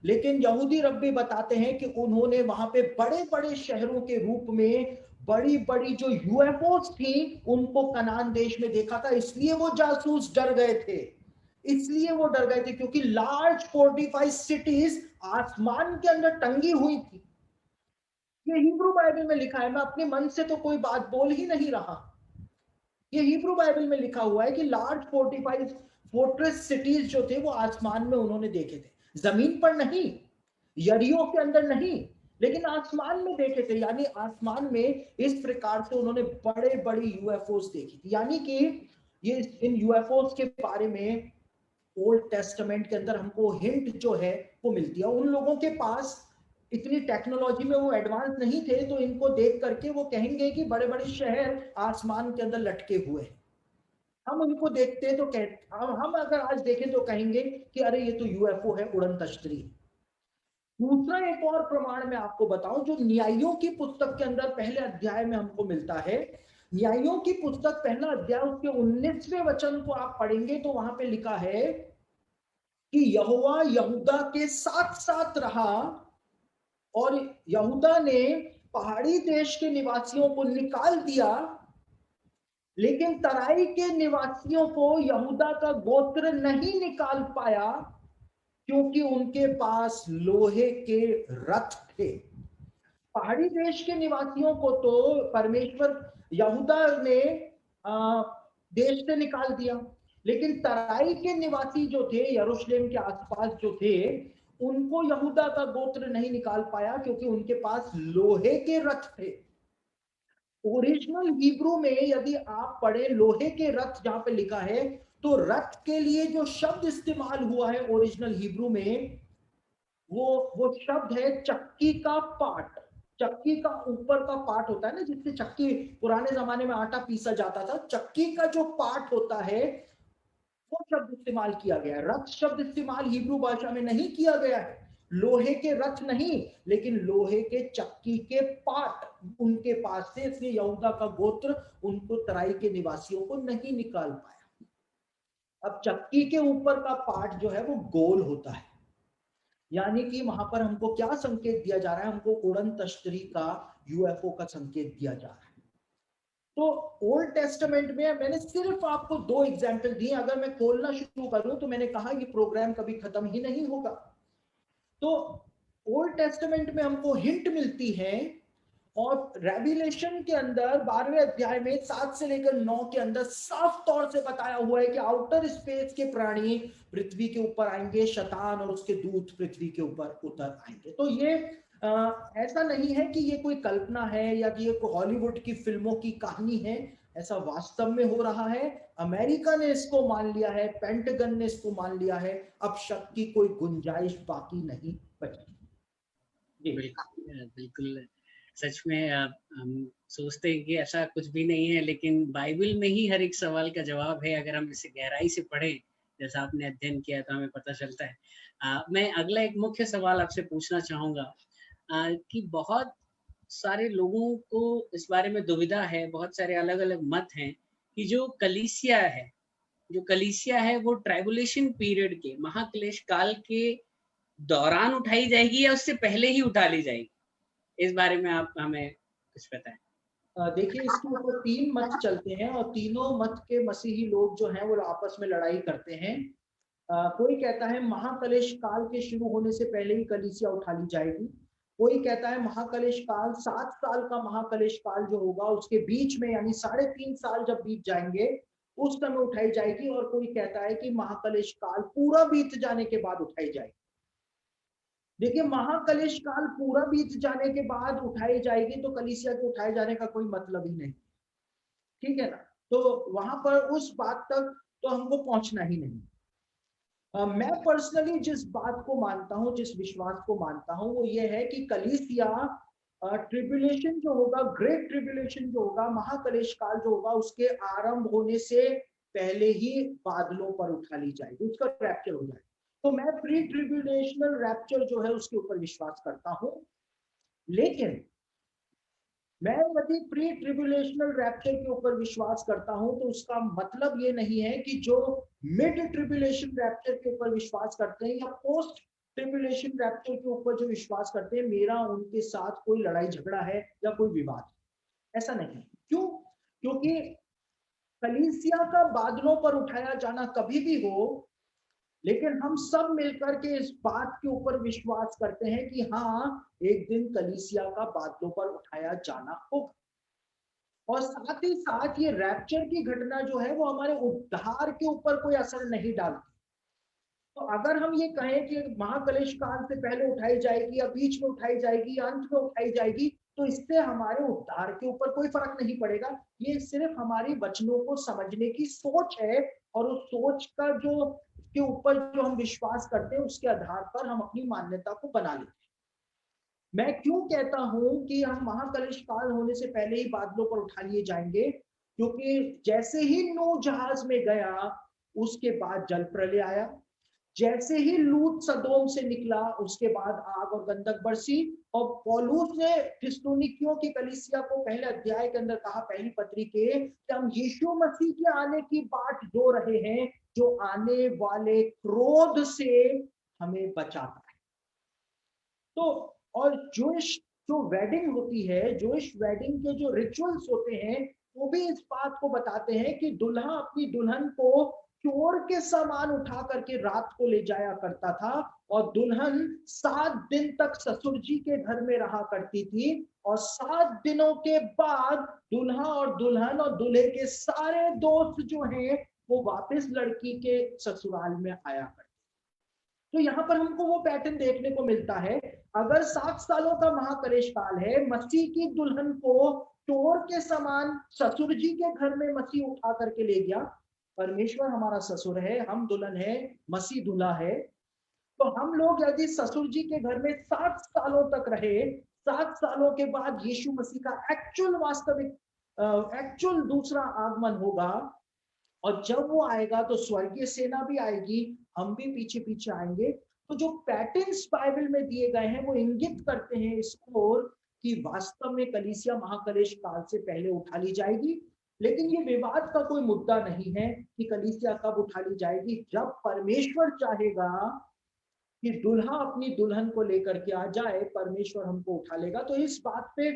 लेकिन यहूदी रब्बी बताते हैं कि उन्होंने वहां पे बड़े बड़े शहरों के रूप में बड़ी बड़ी जो यूएफओस थी उनको कनान देश में देखा था। इसलिए वो जासूस डर गए थे, इसलिए वो डर गए थे क्योंकि लार्ज फोर्टिफाइड सिटीज आसमान के अंदर टंगी हुई थी। ये हिब्रू बाइबल में लिखा है, मैं अपने मन से तो कोई बात बोल ही नहीं रहा। ये हिब्रू बाइबल में लिखा हुआ है कि लार्ज फोर्टिफाइड फोर्ट्रेस सिटीज जो थे वो आसमान में उन्होंने देखे थे, जमीन पर नहीं, यरीहो के अंदर नहीं, लेकिन आसमान में देखे थे, यानी आसमान में इस प्रकार से उन्होंने बड़े बड़े यूएफओस देखी थी। यानी कि ये इन यूएफओस के बारे में ओल्ड टेस्टामेंट के अंदर हमको हिंट जो है वो मिलती है। उन लोगों के पास इतनी टेक्नोलॉजी में वो एडवांस नहीं थे, तो इनको देख करके वो कहेंगे कि बड़े बड़े शहर आसमान के अंदर लटके हुए हैं। हम उनको देखते हैं तो हम अगर आज देखें तो कहेंगे कि अरे ये तो यूएफओ है, उड़न तश्तरी। दूसरा एक और प्रमाण मैं आपको बताऊं जो न्यायों की पुस्तक के अंदर पहले अध्याय में हमको मिलता है। न्यायों की पुस्तक पहला अध्याय उसके 19वें वचन को आप पढ़ेंगे तो वहां पे लिखा है कि यहोवा यहूदा के साथ साथ रहा और यहूदा ने पहाड़ी देश के निवासियों को निकाल दिया, लेकिन तराई के निवासियों को यहूदा का गोत्र नहीं निकाल पाया क्योंकि उनके पास लोहे के रथ थे। पहाड़ी देश के निवासियों को तो परमेश्वर यहूदा ने देश से निकाल दिया, लेकिन तराई के निवासी जो थे, यरूशलेम के आसपास जो थे, उनको यहूदा का गोत्र नहीं निकाल पाया क्योंकि उनके पास लोहे के रथ थे। ओरिजिनल हिब्रू में यदि आप पढ़े लोहे के रथ जहां पे लिखा है, तो रथ के लिए जो शब्द इस्तेमाल हुआ है ओरिजिनल हिब्रू में, वो शब्द है चक्की का पाट। चक्की का ऊपर का पार्ट होता है ना, जिससे चक्की पुराने जमाने में आटा पीसा जाता था, चक्की का जो पार्ट होता है वो शब्द इस्तेमाल किया गया है। रथ शब्द इस्तेमाल हिब्रू भाषा में नहीं किया गया है, लोहे के रथ नहीं, लेकिन लोहे के चक्की के पार्ट उनके पास से, इसलिए यहूदा का गोत्र उनको तराई के निवासियों को नहीं निकाल पाया। अब चक्की के ऊपर का पार्ट जो है वो गोल होता है, यानी कि वहां पर हमको क्या संकेत दिया जा रहा है, हमको उड़न तश्तरी का, यूएफओ का संकेत दिया जा रहा है। तो ओल्ड टेस्टामेंट में मैंने सिर्फ आपको 2 एग्जाम्पल दिए, अगर मैं खोलना शुरू करूं तो मैंने कहा ये प्रोग्राम कभी खत्म ही नहीं होगा। तो ओल्ड टेस्टामेंट में हमको हिंट मिलती है और रेविलेशन के अंदर 12वें अध्याय में 7 से लेकर 9 के अंदर साफ तौर से बताया हुआ है कि आउटर स्पेस के प्राणी पृथ्वी के ऊपर आएंगे, शैतान और उसके दूत पृथ्वी के ऊपर उतर आएंगे। तो ये ऐसा नहीं है कि ये कोई कल्पना है या कि ये कोई हॉलीवुड की फिल्मों की कहानी है, ऐसा वास्तव में हो रहा है। अमेरिका ने इसको मान लिया है, पेंटागन ने इसको मान लिया है, अब शक की कोई गुंजाइश बाकी नहीं बची। बिल्कुल बिल्कुल, सच में हम सोचते हैं कि ऐसा कुछ भी नहीं है, लेकिन बाइबल में ही हर एक सवाल का जवाब है। अगर हम इसे गहराई से पढ़ें, जैसा आपने अध्ययन किया, तो हमें पता चलता है। मैं अगला एक मुख्य सवाल आपसे पूछना चाहूंगा कि बहुत सारे लोगों को इस बारे में दुविधा है, बहुत सारे अलग अलग मत हैं कि जो कलीसिया है वो ट्राइबुलेशन पीरियड के, महाक्लेश काल के दौरान उठाई जाएगी या उससे पहले ही उठा ली जाएगी। इस बारे में आप हमें कुछ बताएं। देखिए, इसके ऊपर 3 मत चलते हैं और तीनों मत के मसीही लोग जो हैं वो आपस में लड़ाई करते हैं। कोई कहता है महाकलेश काल के शुरू होने से पहले ही कलीसिया उठा ली जाएगी। कोई कहता है महाकलेश काल 7 साल का महाकलेश काल जो होगा उसके बीच में, यानी 3.5 साल जब बीत जाएंगे उस समय उठाई जाएगी। और कोई कहता है कि महाकलेश काल पूरा बीत जाने के बाद उठाई जाएगी। देखिए, महाकलेश काल पूरा बीत जाने के बाद उठाई जाएगी तो कलीसिया के उठाए जाने का कोई मतलब ही नहीं, ठीक है ना। तो वहां पर उस बात तक तो हमको पहुंचना ही नहीं। मैं पर्सनली जिस बात को मानता हूं, जिस विश्वास को मानता हूं, वो ये है कि कलीसिया ट्रिब्यूलेशन जो होगा, ग्रेट ट्रिब्यूलेशन जो होगा, महाकलेश काल जो होगा, उसके आरंभ होने से पहले ही बादलों पर उठा ली जाएगी, उसका रैप्चर हो जाएगा। तो मैं प्री ट्रिब्यूलेशनल रैप्चर जो है उसके ऊपर विश्वास करता हूं। लेकिन मैं यदि प्री ट्रिब्यूलेशनल रैप्चर के ऊपर विश्वास करता हूं तो उसका मतलब ये नहीं है कि जो मिड ट्रिब्यूलेशन रैप्चर के ऊपर विश्वास करते हैं या पोस्ट ट्रिब्यूलेशन रैप्चर के ऊपर जो विश्वास करते हैं, मेरा उनके साथ कोई लड़ाई झगड़ा है या कोई विवाद, ऐसा नहीं। क्यों? क्योंकि कलीसिया का बादलों पर उठाया जाना कभी भी हो, लेकिन हम सब मिलकर के इस बात के ऊपर विश्वास करते हैं कि हाँ, एक दिन कलीसिया का बादलों पर उठाया जाना होगा। और साथ ही साथ ये रैप्चर की घटना जो है वो हमारे उद्धार के ऊपर कोई असर नहीं डालती। तो अगर हम ये कहें कि महाक्लेश काल से पहले उठाई जाएगी या बीच में उठाई जाएगी या अंत में उठाई जाएगी, तो इससे हमारे उद्धार के ऊपर कोई फर्क नहीं पड़ेगा। ये सिर्फ हमारी वचनों को समझने की सोच है, और उस सोच का जो के ऊपर जो हम विश्वास करते हैं उसके आधार पर हम अपनी मान्यता को बना लेते हैं। मैं क्यों कहता हूं कि हम महाक्लेश काल होने से पहले ही बादलों पर उठा लिए जाएंगे? क्योंकि जैसे ही नूह जहाज में गया, उसके बाद जल प्रलय आया। जैसे ही लूत सदोम से निकला, उसके बाद आग और गंधक बरसी। और पौलुस ने थिस्सलुनीकियों की कलीसिया को पहले अध्याय के अंदर कहा, पहली पत्री के, कि हम यीशु मसीह के आने की बाट जो रहे हैं, जो आने वाले क्रोध से हमें बचाता है। तो और जोइश जो वेडिंग होती है, जोइश वेडिंग के जो रिचुअल्स होते हैं, वो भी इस बात को बताते हैं कि दुल्हा अपनी दुल्हन को चोर के समान उठा करके रात को ले जाया करता था, और दुल्हन 7 दिन तक ससुर जी के घर में रहा करती थी, और 7 दिनों के बाद दुल्हा और दुल्हन और दूल्हे के सारे दोस्त जो हैं वो वापस लड़की के ससुराल में आया करते। तो यहाँ पर हमको वो पैटर्न देखने को मिलता है। अगर 7 सालों का महाक्लेश काल है, मसीह की दुल्हन को चोर के समान ससुर जी के घर में मसीह उठा करके ले गया। परमेश्वर हमारा ससुर है, हम दुल्हन है, मसीह दूल्हा है। तो हम लोग यदि ससुर जी के घर में 7 सालों तक रहे, 7 सालों के बाद यीशु मसीह का एक्चुअल वास्तविक एक्चुअल दूसरा आगमन होगा, और जब वो आएगा तो स्वर्गीय सेना भी आएगी, हम भी पीछे पीछे आएंगे। तो जो पैटर्न्स बाइबल में दिए गए हैं वो इंगित करते हैं इसको कि वास्तव में कलीसिया महाक्लेश काल से पहले उठा ली जाएगी। लेकिन ये विवाद का कोई मुद्दा नहीं है कि कलीसिया कब उठा ली जाएगी। जब परमेश्वर चाहेगा कि दुल्हा अपनी दुल्हन को लेकर के आ जाए, परमेश्वर हमको उठा लेगा। तो इस बात पे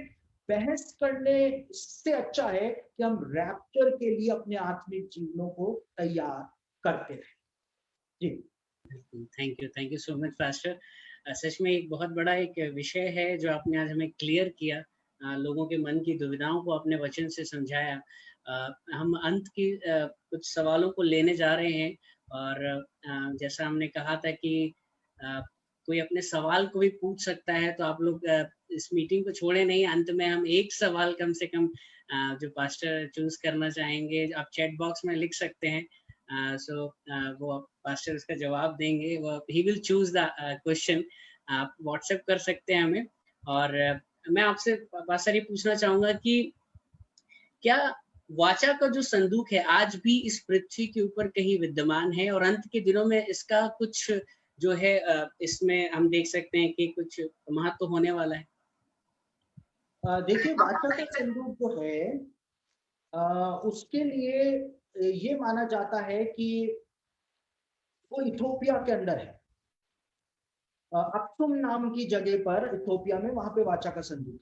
बहस करने से अच्छा है कि हम रैप्चर के लिए अपने आत्मिक जीवनों को तैयार करते रहे। जी, thank you so much pastor. सच में एक बहुत बड़ा एक विषय है जो आपने आज हमें क्लियर किया, लोगों के मन की दुविधाओं को अपने वचन से समझाया। हम अंत की कुछ सवालों को लेने जा रहे हैं, और जैसा हमने कहा था कि कोई अपने सवाल को भी पूछ सकता है, तो आप लोग इस मीटिंग को छोड़े नहीं। अंत में हम एक सवाल कम से कम जो पास्टर चूज करना चाहेंगे, आप चैट बॉक्स में लिख सकते हैं। वो पास्टर उसका जवाब देंगे, वो he will choose the question. आप व्हाट्सएप कर सकते हैं हमें। और मैं आपसे पास्टर ये पूछना चाहूंगा कि क्या वाचा का जो संदूक है आज भी इस पृथ्वी के ऊपर कहीं विद्यमान है, और अंत के दिनों में इसका कुछ जो है इसमें हम देख सकते हैं कि कुछ महत्व होने वाला है? देखिए, वाचा का संदूक जो है उसके लिए ये माना जाता है कि वो इथोपिया के अंदर है। अक्सुम नाम की जगह पर इथोपिया में, वहां पे वाचा का संदूक है।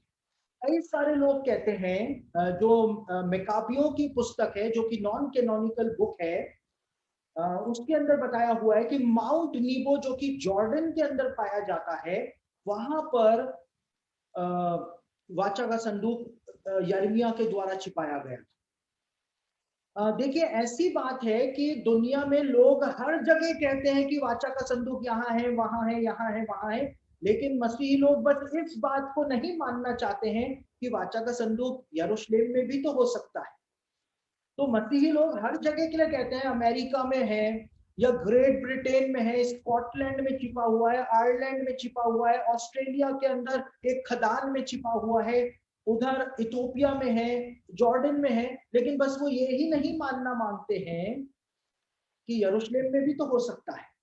कई सारे लोग कहते हैं, जो मेकाबियों की पुस्तक है जो कि नॉन कैनोनिकल बुक है, उसके अंदर बताया हुआ है कि माउंट नीबो जो कि जॉर्डन के अंदर पाया जाता है, वहां पर वाचा का संदूक यिर्मयाह के द्वारा छिपाया गया। देखिए, ऐसी बात है कि दुनिया में लोग हर जगह कहते हैं कि वाचा का संदूक यहाँ है, वहां है, यहाँ है, वहां है, लेकिन मसीही लोग बस इस बात को नहीं मानना चाहते हैं कि वाचा का संदूक यरूशलेम में भी तो हो सकता है। तो मसीही लोग हर जगह के लिए कहते हैं, अमेरिका में है, या ग्रेट ब्रिटेन में है, स्कॉटलैंड में छिपा हुआ है, आयरलैंड में छिपा हुआ है, ऑस्ट्रेलिया के अंदर एक खदान में छिपा हुआ है, उधर इथोपिया में है, जॉर्डन में है। लेकिन बस वो ये ही नहीं मानना मांगते हैं कि यरूशलेम में भी तो हो सकता है।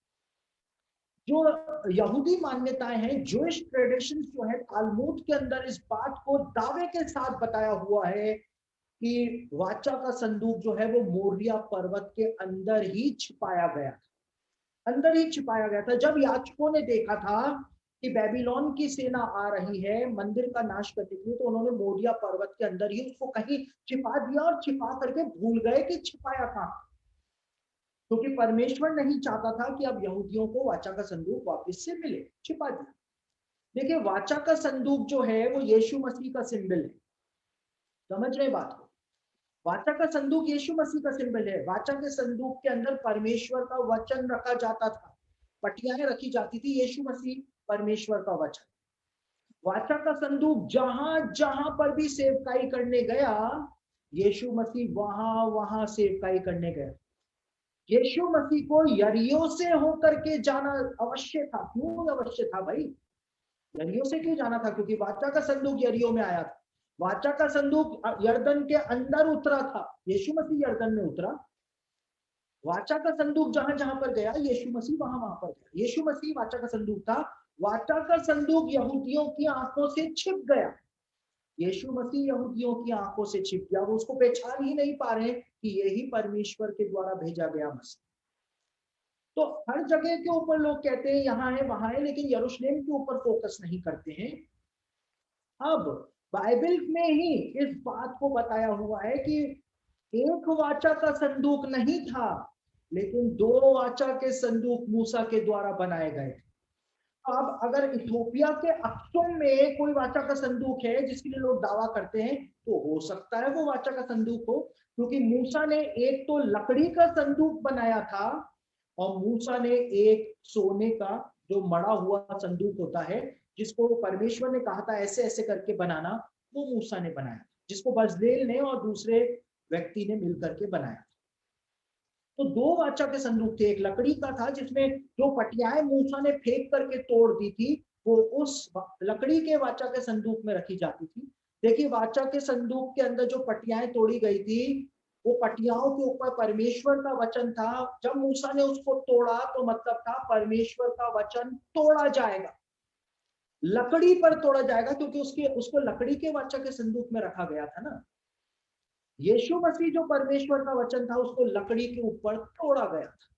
जो यहूदी मान्यताएं हैं, जूइश ट्रेडिशंस जो है, तालमुद के अंदर इस बात को दावे के साथ बताया हुआ है कि वाचा का संदूक जो है वो मोरिया पर्वत के अंदर ही छिपाया गया था, अंदर ही छिपाया गया था। जब याजकों ने देखा था कि बेबीलोन की सेना आ रही है मंदिर का नाश करने के लिए, तो उन्होंने मोरिया पर्वत के अंदर ही उसको कहीं छिपा दिया, और छिपा करके भूल गए कि छिपाया था, क्योंकि परमेश्वर नहीं चाहता था कि अब यहूदियों को वाचा का संदूक वापस से मिले, छिपा दिया। देखिए, वाचा का संदूक जो है वो यीशु मसीह का सिंबल है। समझ रहे बात को? वाचा का संदूक यीशु मसीह का सिंबल है। वाचा के संदूक के अंदर परमेश्वर का वचन रखा जाता था। पटियाएं रखी जाती थी, यीशु मसीह परमेश्वर का वचन। वाचा का संदूक जहां जहां पर भी सेवकाई करने गया, यीशु मसीह वहां वहां सेवकाई करने गया। यीशु मसीह को यरीहो से होकर के जाना अवश्य था। क्यों अवश्य था भाई? यरीहो से क्यों जाना था? क्योंकि वाचा का संदूक यरीहो में आया था। वाचा का संदूक यरदन के अंदर उतरा था, यीशु मसीह यरदन में उतरा। वाचा का संदूक जहां जहां पर गया, यीशु मसीह वहां वहां पर गया। यीशु मसीह वाचा का संदूक था। वाचा का संदूक यहूदियों की आंखों से छिप गया। यीशु मसीह यहूदियों की आंखों से छिप गया। वो उसको पहचान ही नहीं पा रहे कि यही परमेश्वर के द्वारा भेजा गया मसीह। तो हर जगह के ऊपर लोग कहते हैं यहाँ है वहां है, लेकिन यरूशलेम के ऊपर फोकस नहीं करते हैं। अब बाइबल में ही इस बात को बताया हुआ है कि एक वाचा का संदूक नहीं था, लेकिन दो वाचा के संदूक मूसा के द्वारा बनाए गए थे। अब अगर इथियोपिया के अक्सुम में कोई वाचा का संदूक है जिसके लिए लोग दावा करते हैं, तो हो सकता है वो वाचा का संदूक हो, क्योंकि मूसा ने एक तो लकड़ी का संदूक बनाया था और मूसा ने एक सोने का जो मड़ा हुआ संदूक होता है, जिसको परमेश्वर ने कहा था ऐसे ऐसे करके बनाना, वो मूसा ने बनाया, जिसको बजलेल ने और दूसरे व्यक्ति ने मिलकर के बनाया। तो दो वाचा के संदूक थे। एक लकड़ी का था जिसमें जो पटियाएं मूसा ने फेंक करके तोड़ दी थी, वो उस लकड़ी के वाचा के संदूक में रखी जाती थी। देखिए, वाचा के संदूक के अंदर जो पटियाएं तोड़ी गई थी, वो पटियाओं के ऊपर परमेश्वर का वचन था। जब मूसा ने उसको तोड़ा तो मतलब था परमेश्वर का वचन तोड़ा जाएगा, लकड़ी पर तोड़ा जाएगा, क्योंकि उसको लकड़ी के वाचा के संदूक में रखा गया था ना। यीशु मसीह जो परमेश्वर का वचन था, उसको लकड़ी के ऊपर तोड़ा गया था।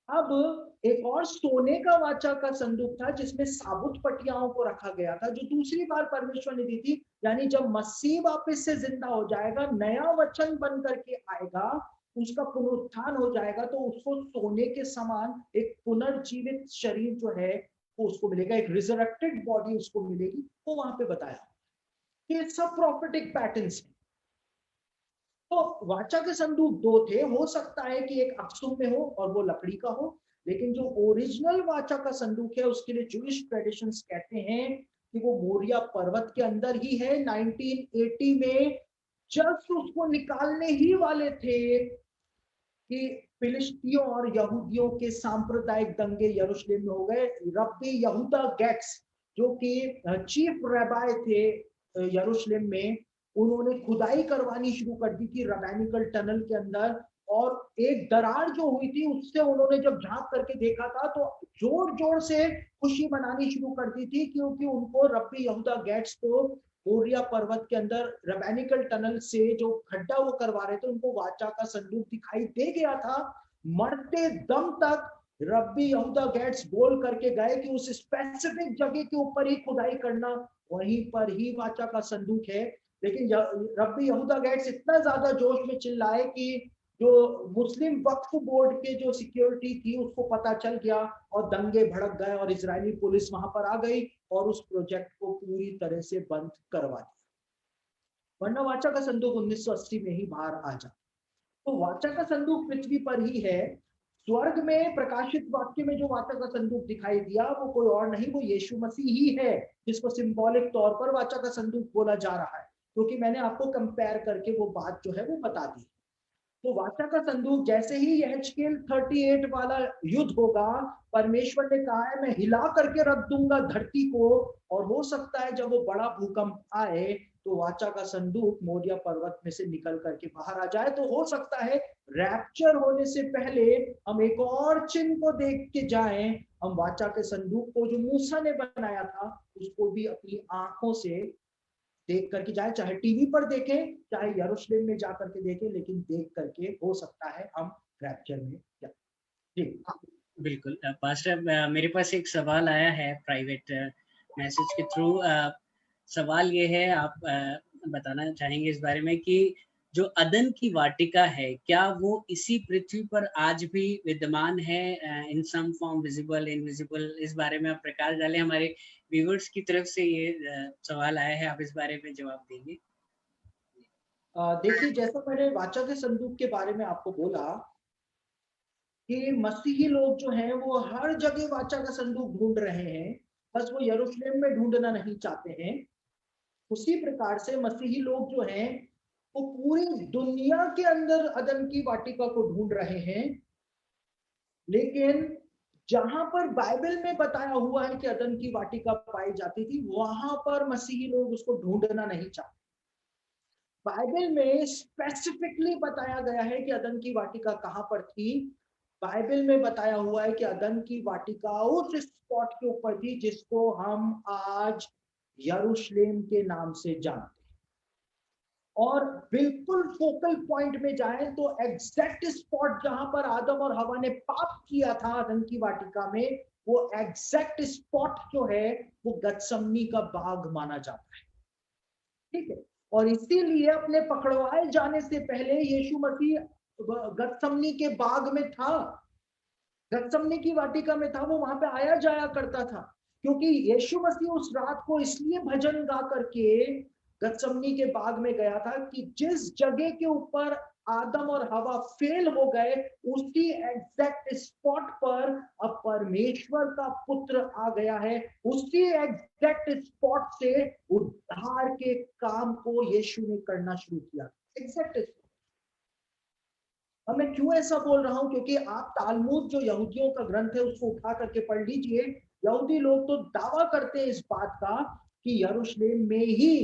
अब एक और सोने का वाचा का संदूक था जिसमें साबुत पटियाओं को रखा गया था, जो दूसरी बार परमेश्वर ने दी थी। यानी जब मसीह वापस से जिंदा हो जाएगा, नया वचन बन करके आएगा, उसका पुनरुत्थान हो जाएगा, तो उसको सोने के समान एक पुनर्जीवित शरीर जो है वो उसको मिलेगा, एक रिजरेक्टेड बॉडी उसको मिलेगी। वो वहां पे बताया। ये सब प्रॉफिटिक पैटर्न्स है। तो वाचा के संदूक दो थे। हो सकता है कि एक अक्सुम में हो और वो लकड़ी का हो, लेकिन जो ओरिजिनल वाचा का संदूक है उसके लिए जूइश ट्रेडिशंस कहते हैं कि वो मोरिया पर्वत के अंदर ही है। 1980 में जस्ट उसको निकालने ही वाले थे कि फिलिस्तियों और यहूदियों के सांप्रदायिक दंगे यरूशलेम में हो गए। रब्बी यहूदा गेट्स, जो कि चीफ रैबाई थे यरूशलेम में, उन्होंने खुदाई करवानी शुरू कर दी थी रबैनिकल टनल के अंदर, और एक दरार जो हुई थी उससे उन्होंने जब झांक करके देखा था तो जोर जोर से खुशी मनानी शुरू कर दी थी, क्योंकि उनको रब्बी यहूदा गेट्स को मोरिया पर्वत के अंदर रबैनिकल टनल से जो खड्डा वो करवा रहे थे, उनको वाचा का संदूक दिखाई दे गया था। मरते दम तक रब्बी यहूदा गेट्स बोल करके गए कि उस स्पेसिफिक जगह के ऊपर ही खुदाई करना, वहीं पर ही वाचा का संदूक है। लेकिन रब्बी यहूदा गेट्स इतना ज्यादा जोश में चिल्लाए कि जो मुस्लिम वक्फ बोर्ड के जो सिक्योरिटी थी उसको पता चल गया और दंगे भड़क गए और इजरायली पुलिस वहां पर आ गई और उस प्रोजेक्ट को पूरी तरह से बंद करवा दिया, वरना वाचा का संदूक 1980 में ही बाहर आ जाता। तो वाचा का संदूक पृथ्वी पर ही है। स्वर्ग में प्रकाशित वाक्य में जो वाचा का संदूक दिखाई दिया वो कोई और नहीं, वो यीशु मसीह ही है, जिसको सिंबॉलिक तौर पर वाचा का संदूक बोला जा रहा है, क्योंकि मैंने आपको कंपेयर करके वो बात जो है वो बता दी। तो वाचा का संदूक जैसे ही यहेजकेल 38 वाला युद्ध होगा, परमेश्वर ने कहा है मैं हिला करके रख दूंगा धरती को, और हो सकता है जब वो बड़ा भूकंप आए तो वाचा का संदूक मोरिया पर्वत में से निकल करके बाहर आ जाए। तो हो सकता है रैप्चर होने से पहले हम एक और चिन्ह को देख के जाएं, हम वाचा के संदूक को जो मूसा ने बनाया था उसको भी अपनी आंखों से देख करके जाए, चाहे टीवी पर देखें चाहे यरूशलेम में जाकर के देखें, लेकिन देख करके हो सकता है हम रैप्चर में जाए। जी बिल्कुल पास्टर, मेरे पास एक सवाल आया है प्राइवेट मैसेज के थ्रू। सवाल ये है, आप बताना चाहेंगे इस बारे में कि जो अदन की वाटिका है, क्या वो इसी पृथ्वी पर आज भी विद्यमान है, इन सम फॉर्म, विजिबल, इनविजिबल? इस बारे में आप प्रकाश डालें। हमारे व्यूअर्स की तरफ से ये सवाल आया है, आप इस बारे में जवाब देंगे। देखिए, जैसा मैंने वाचा के संदूक के बारे में आपको बोला कि मसीही लोग जो हैं वो हर जगह वाचा का संदूक ढूंढ रहे हैं, बस वो यरूशलेम में ढूंढना नहीं चाहते हैं। उसी प्रकार से मसीही लोग जो हैं वो पूरी दुनिया के अंदर अदन की वाटिका को ढूंढ रहे हैं, लेकिन जहां पर बाइबल में बताया हुआ है कि अदन की वाटिका पाई जाती थी, वहां पर मसीही लोग उसको ढूंढना नहीं चाहते। बाइबल में स्पेसिफिकली बताया गया है कि अदन की वाटिका कहां पर थी। बाइबल में बताया हुआ है कि अदन की वाटिका उस स्पॉट के ऊपर थी जिसको हम आज यरूशलेम के नाम से जानते हैं। और बिल्कुल फोकल पॉइंट में जाएं तो एग्जैक्ट स्पॉट जहां पर आदम और हवा ने पाप किया था अदन की वाटिका में, वो एग्जैक्ट स्पॉट जो है वो गतसमनी का बाग माना जाता है। ठीक है, और इसीलिए अपने पकड़वाए जाने से पहले यीशु मसीह गतसमनी के बाग में था, गतसमनी की वाटिका में था, वो वहां पे आया जाया करता था, क्योंकि यीशु मसीह उस रात को इसलिए भजन गा करके गतसमनी के बाग में गया था कि जिस जगह के ऊपर आदम और हवा फेल हो गए, उसी एग्जैक्ट स्पॉट पर अब परमेश्वर का पुत्र आ गया है। उसी एग्जैक्ट स्पॉट से उद्धार के काम को यीशु ने करना शुरू किया। Exact spot. अब मैं क्यों ऐसा बोल रहा हूं, क्योंकि आप तालमुद जो यहूदियों का ग्रंथ है उसको उठा करके पढ़ लीजिए। यहूदी लोग तो दावा करते हैं इस बात का कि यरूशलेम में ही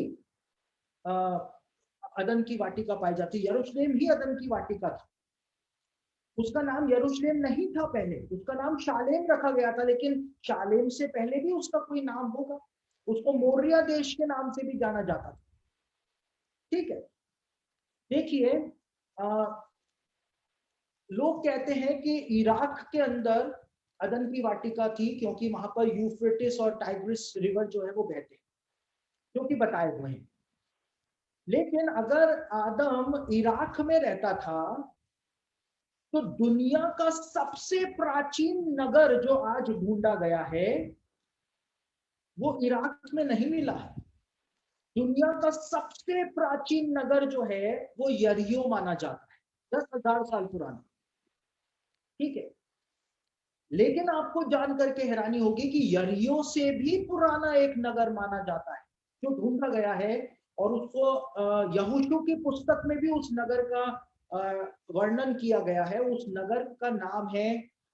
अदन की वाटिका पाई जाती, यरूशलेम ही अदन की वाटिका था। उसका नाम यरूशलेम नहीं था पहले, उसका नाम शालेम रखा गया था, लेकिन शालेम से पहले भी उसका कोई नाम होगा। उसको मोरिया देश के नाम से भी जाना जाता था। ठीक है, देखिए लोग कहते हैं कि इराक के अंदर अदन की वाटिका थी, क्योंकि वहां पर यूफ्रेटिस और टाइग्रिस रिवर जो है वो बहते हैं, जो कि बताए हुए हैं। लेकिन अगर आदम इराक में रहता था तो दुनिया का सबसे प्राचीन नगर जो आज ढूंढा गया है वो इराक में नहीं मिला है। दुनिया का सबसे प्राचीन नगर जो है वो यरियो माना जाता है, 10,000 साल पुराना। ठीक है, लेकिन आपको जान करके हैरानी होगी कि यरियो से भी पुराना एक नगर माना जाता है जो ढूंढा गया है, और उसको यहोशू की पुस्तक में भी उस नगर का वर्णन किया गया है। उस नगर का नाम है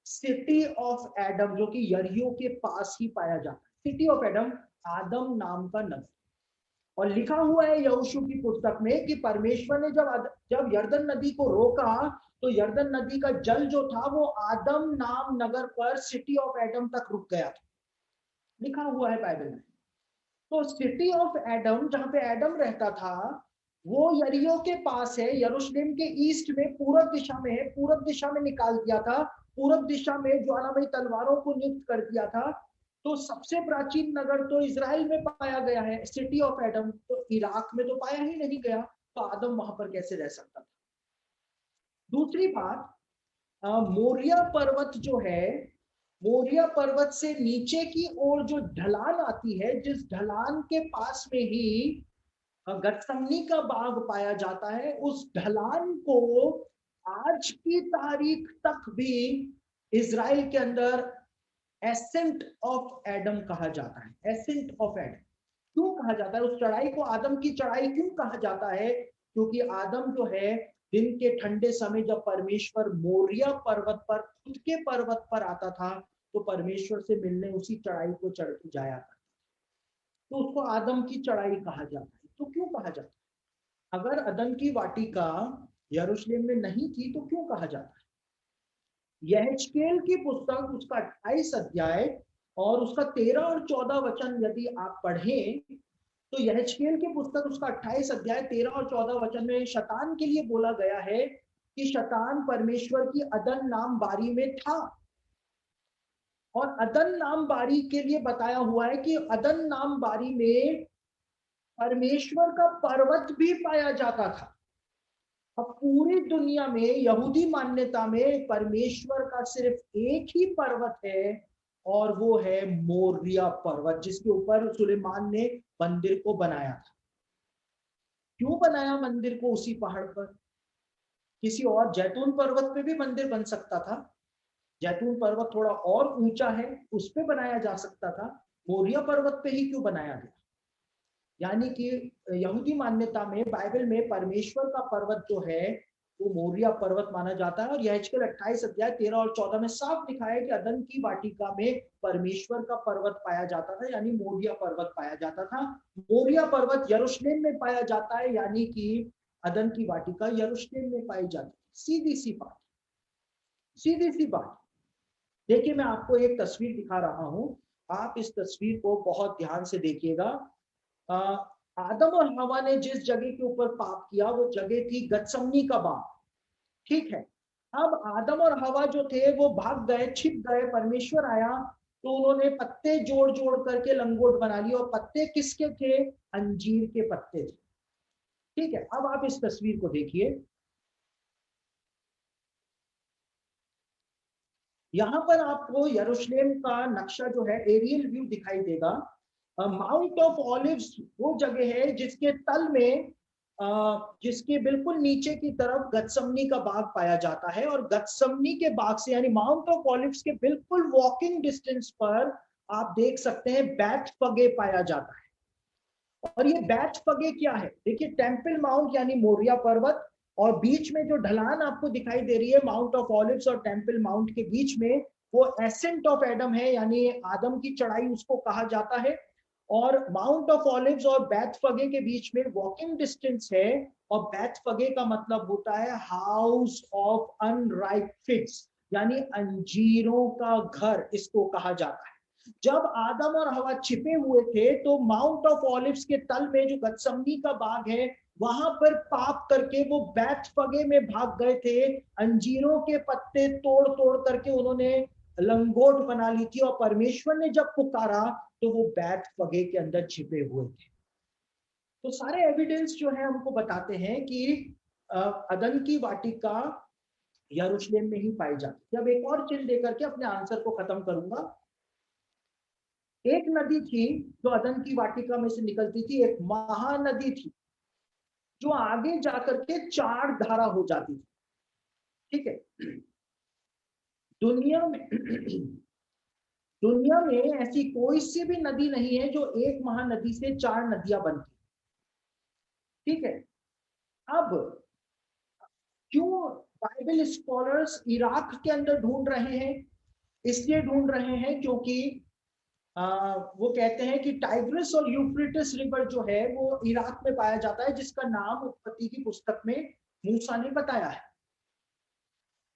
सिटी ऑफ एडम, जो कि यरियो के पास ही पाया जाता है। सिटी ऑफ एडम, आदम नाम का नगर। और लिखा हुआ है यहोशू की पुस्तक में कि परमेश्वर ने जब यरदन नदी को रोका तो यरदन नदी का जल जो था वो आदम नाम नगर पर सिटी ऑफ एडम तक रुक गया था, लिखा हुआ है बाइबल में। तो सिटी ऑफ एडम, जहां पे एडम रहता था, वो यरियो के पास है, यरूशलेम के ईस्ट में, पूरब दिशा में है। पूरब दिशा में निकाल दिया था, पूरब दिशा में ज्वालामयी तलवारों को नियुक्त कर दिया था। तो सबसे प्राचीन नगर तो इजराइल में पाया गया है, सिटी ऑफ एडम। तो इराक में तो पाया ही नहीं गया, तो आदम वहां पर कैसे रह सकता था। दूसरी बात, मोरिया पर्वत जो है, मोरिया पर्वत से नीचे की ओर जो ढलान आती है, जिस ढलान के पास में ही गतसमनी का बाग पाया जाता है, उस ढलान को आज की तारीख तक भी इजराइल के अंदर एसेंट ऑफ एडम कहा जाता है। एसेंट ऑफ एडम क्यों कहा जाता है? उस चढ़ाई को आदम की चढ़ाई क्यों कहा जाता है? क्योंकि आदम जो है दिन के ठंडे समय जब परमेश्वर मोरिया पर्वत पर, खुद के पर्वत पर आता था, तो परमेश्वर से मिलने उसी चढ़ाई को चढ़ के जाया था, तो उसको आदम की चढ़ाई कहा जाता है। तो क्यों कहा जाता है? अगर अदन की वाटिका यरूशलेम में नहीं थी तो क्यों कहा जाता है? यहेजकेल की पुस्तक, उसका 28 अध्याय और उसका 13 और 14 वचन यदि आप पढ़ें तो यहेजकेल की पुस्तक उसका 28 अध्याय 13 और 14 वचन में शैतान के लिए बोला गया है कि शैतान परमेश्वर की अदन नाम बारी में था। और अदन नाम बारी के लिए बताया हुआ है कि अदन नाम बारी में परमेश्वर का पर्वत भी पाया जाता था। अब पूरी दुनिया में यहूदी मान्यता में परमेश्वर का सिर्फ एक ही पर्वत है, और वो है मोरिया पर्वत, जिसके ऊपर सुलेमान ने मंदिर को बनाया था। क्यों बनाया मंदिर को उसी पहाड़ पर? किसी और जैतून पर्वत पे भी मंदिर बन सकता था, जैतून पर्वत थोड़ा और ऊंचा है, उस पे बनाया जा सकता था, मोरिया पर्वत पे ही क्यों बनाया गया? यानी कि यहूदी मान्यता में, बाइबल में परमेश्वर का पर्वत जो है वो मोरिया पर्वत माना जाता है। और यहेजकेल 28 अध्याय 13 और 14 में साफ लिखा है कि अदन की वाटिका में परमेश्वर का पर्वत पाया जाता था, यानी मोरिया पर्वत पाया जाता था। मोरिया पर्वत यरूशलेम में पाया जाता है, यानी कि अदन की वाटिका यरूशलेम में पाई जाती है। सीधी सी बात, सीधी सी बात। देखिए, मैं आपको एक तस्वीर दिखा रहा हूं, आप इस तस्वीर को बहुत ध्यान से देखिएगा। आदम और हवा ने जिस जगह के ऊपर पाप किया वो जगह थी गतसमनी का बाग, ठीक है। अब आदम और हवा जो थे वो भाग गए, छिप गए, परमेश्वर आया तो उन्होंने पत्ते जोड़ जोड़ करके लंगोट बना लिए, और पत्ते किसके थे? अंजीर के पत्ते थे, ठीक है। अब आप इस तस्वीर को देखिए, यहां पर आपको यरूशलेम का नक्शा जो है एरियल व्यू दिखाई देगा। माउंट ऑफ ऑलिव्स वो जगह है जिसके तल में जिसके बिल्कुल नीचे की तरफ गतसमनी का बाग पाया जाता है, और गतसमनी के बाग से यानी माउंट ऑफ ऑलिव्स के बिल्कुल वॉकिंग डिस्टेंस पर आप देख सकते हैं बैतफगे पाया जाता है। और ये बैतफगे क्या है? देखिए, टेम्पल माउंट यानी मोरिया पर्वत, और बीच में जो ढलान आपको दिखाई दे रही है माउंट ऑफ ऑलिव्स और टेम्पल माउंट के बीच में, वो एसेंट ऑफ एडम है, यानी आदम की चढ़ाई उसको कहा जाता है। और माउंट ऑफ ऑलिव्स और बैतफगे के बीच में वॉकिंग डिस्टेंस है, और बैतफगे का मतलब होता है हाउस ऑफ अनराइप फिग्स, यानी अंजीरों का घर इसको कहा जाता है। जब आदम और हवा छिपे हुए थे तो माउंट ऑफ ऑलिव्स के तल में जो गतसमनी का बाग है वहां पर पाप करके वो बैतफगे में भाग गए थे, अंजीरों के पत्ते तोड़ तोड़ करके उन्होंने लंगोट बना ली थी, और परमेश्वर ने जब पुकारा तो वो बैतफगे के अंदर छिपे हुए थे। तो सारे एविडेंस जो है हमको बताते हैं कि अदन की वाटिका यरूशलेम में ही पाई जाती है। अब एक और चिन्ह देकर के अपने आंसर को खत्म करूंगा। एक नदी थी जो अदन की वाटिका में से निकलती थी, एक महानदी थी जो आगे जाकर के 4 धारा हो जाती थी, ठीक है। दुनिया में ऐसी कोई सी भी नदी नहीं है जो एक महानदी से 4 नदियां बनती, ठीक है। अब क्यों बाइबल स्कॉलर्स इराक के अंदर ढूंढ रहे हैं? इसलिए ढूंढ रहे हैं क्योंकि वो कहते हैं कि टाइग्रिस और यूफ्रेटिस रिवर जो है वो इराक में पाया जाता है, जिसका नाम उत्पत्ति की पुस्तक में मूसा ने बताया है।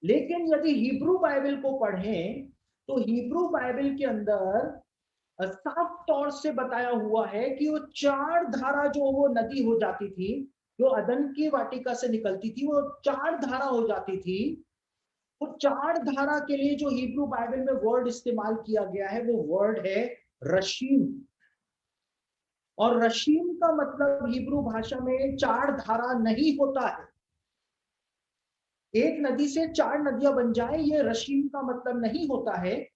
लेकिन यदि हिब्रू बाइबल को पढ़ें तो हिब्रू बाइबल के अंदर साफ तौर से बताया हुआ है कि वो 4 धारा जो वो नदी हो जाती थी, जो अदन की वाटिका से निकलती थी, वो 4 धारा हो जाती थी। वो 4 धारा के लिए जो हिब्रू बाइबल में वर्ड इस्तेमाल किया गया है वो वर्ड है रशीम। और रशीम का मतलब हिब्रू भाषा में 4 धारा नहीं होता है। एक नदी से 4 नदियां बन जाए ये रशीम का मतलब नहीं होता है,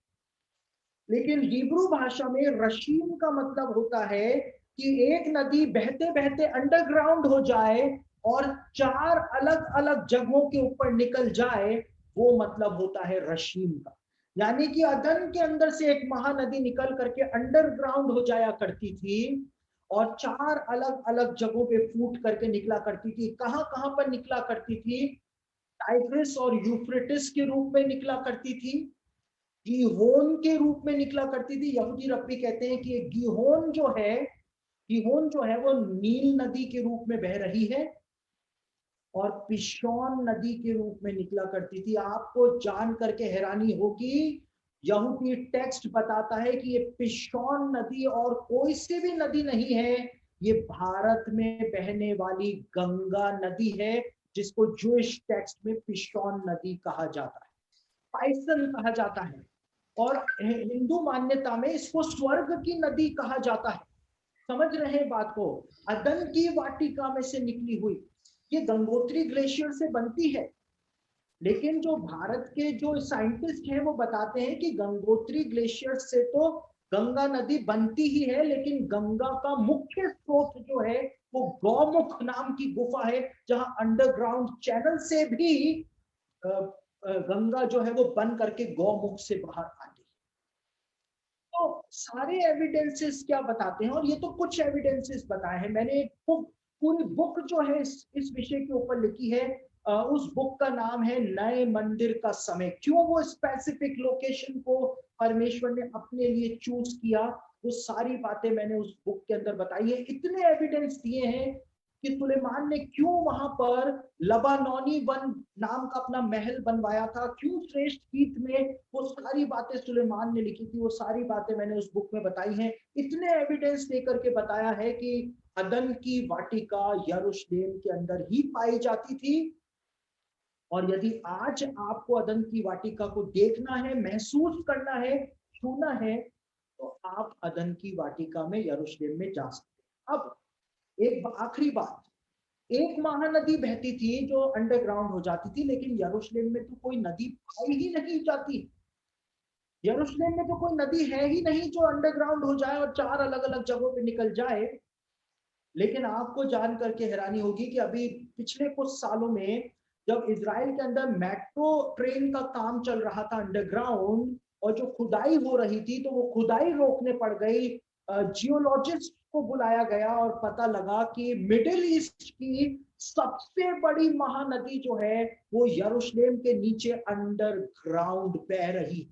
लेकिन हिब्रू भाषा में रशीम का मतलब होता है कि एक नदी बहते बहते अंडरग्राउंड हो जाए और 4 अलग अलग जगहों के ऊपर निकल जाए, वो मतलब होता है रशीम का। यानी कि अदन के अंदर से एक महानदी निकल करके अंडरग्राउंड हो जाया करती थी और 4 अलग अलग जगहों पे फूट करके निकला करती थी। कहां कहां पर निकला करती थी? टाइग्रिस और यूफ्रेटिस के रूप में निकला करती थी, गीहोन के रूप में निकला करती थी। यहूदी रब्बी कहते हैं कि गीहोन जो है वो नील नदी के रूप में बह रही है, और पिशोन नदी के रूप में निकला करती थी। आपको जान करके हैरानी होगी, यहूदी टेक्स्ट बताता है कि ये पिशोन नदी और कोई सी भी नदी नहीं है, ये भारत में बहने वाली गंगा नदी है, जिसको जूइश टेक्स्ट में पिशोन नदी कहा जाता है, पाइसन कहा जाता है, और हिंदू मान्यता में इसको स्वर्ग की नदी कहा जाता है। समझ रहे हैं बात को? अदन की वाटिका में से निकली हुई ये गंगोत्री ग्लेशियर से बनती है, लेकिन जो भारत के जो साइंटिस्ट हैं वो बताते हैं कि गंगोत्री ग्लेशियर से तो गंगा नदी बनती ही है, लेकिन गंगा का मुख्य स्रोत जो है वो गौमुख नाम की गुफा है, जहां अंडरग्राउंड चैनल से भी गंगा जो है वो बन करके गौमुख से बाहर आती है। तो सारे एविडेंसेस क्या बताते हैं, और ये तो कुछ एविडेंसेस बताए हैं। मैंने एक पूरी बुक जो है इस विषय के ऊपर लिखी है। उस बुक का नाम है नए मंदिर का समय। क्यों वो स्पेसिफिक लोकेशन को परमेश्वर ने अपने लिए चूज किया, वो सारी बातें मैंने उस बुक के अंदर बताई है। इतने एविडेंस दिए हैं कि सुलेमान ने क्यों वहां पर लबानोनी वन नाम का अपना महल बनवाया था, क्यों श्रेष्ठ गीत में वो सारी बातें सुलेमान ने लिखी थी, वो सारी बातें मैंने उस बुक में बताई हैं। इतने एविडेंस देकर के बताया है कि अदन की वाटिका यरूशलेम के अंदर ही पाई जाती थी। और यदि आज आपको अदन की वाटिका को देखना है, महसूस करना है, छूना है, तो आप अदन की वाटिका में यरूशलेम में जा सकते हैं। अब एक आखिरी बात, एक महानदी बहती थी जो अंडरग्राउंड हो जाती थी, लेकिन यरूशलेम में तो कोई नदी पाई ही नहीं जाती। यरूशलेम में तो कोई नदी है ही नहीं जो अंडरग्राउंड हो जाए और 4 अलग अलग जगहों पे निकल जाए। लेकिन आपको जान करके हैरानी होगी कि अभी पिछले कुछ सालों में जब इजराइल के अंदर मेट्रो ट्रेन का काम चल रहा था अंडरग्राउंड, और जो खुदाई हो रही थी, तो वो खुदाई रोकने पड़ गई। जियोलॉजिस्ट को बुलाया गया और पता लगा कि मिडिल ईस्ट की सबसे बड़ी महानदी जो है वो यरूशलेम के नीचे अंडरग्राउंड बह रही।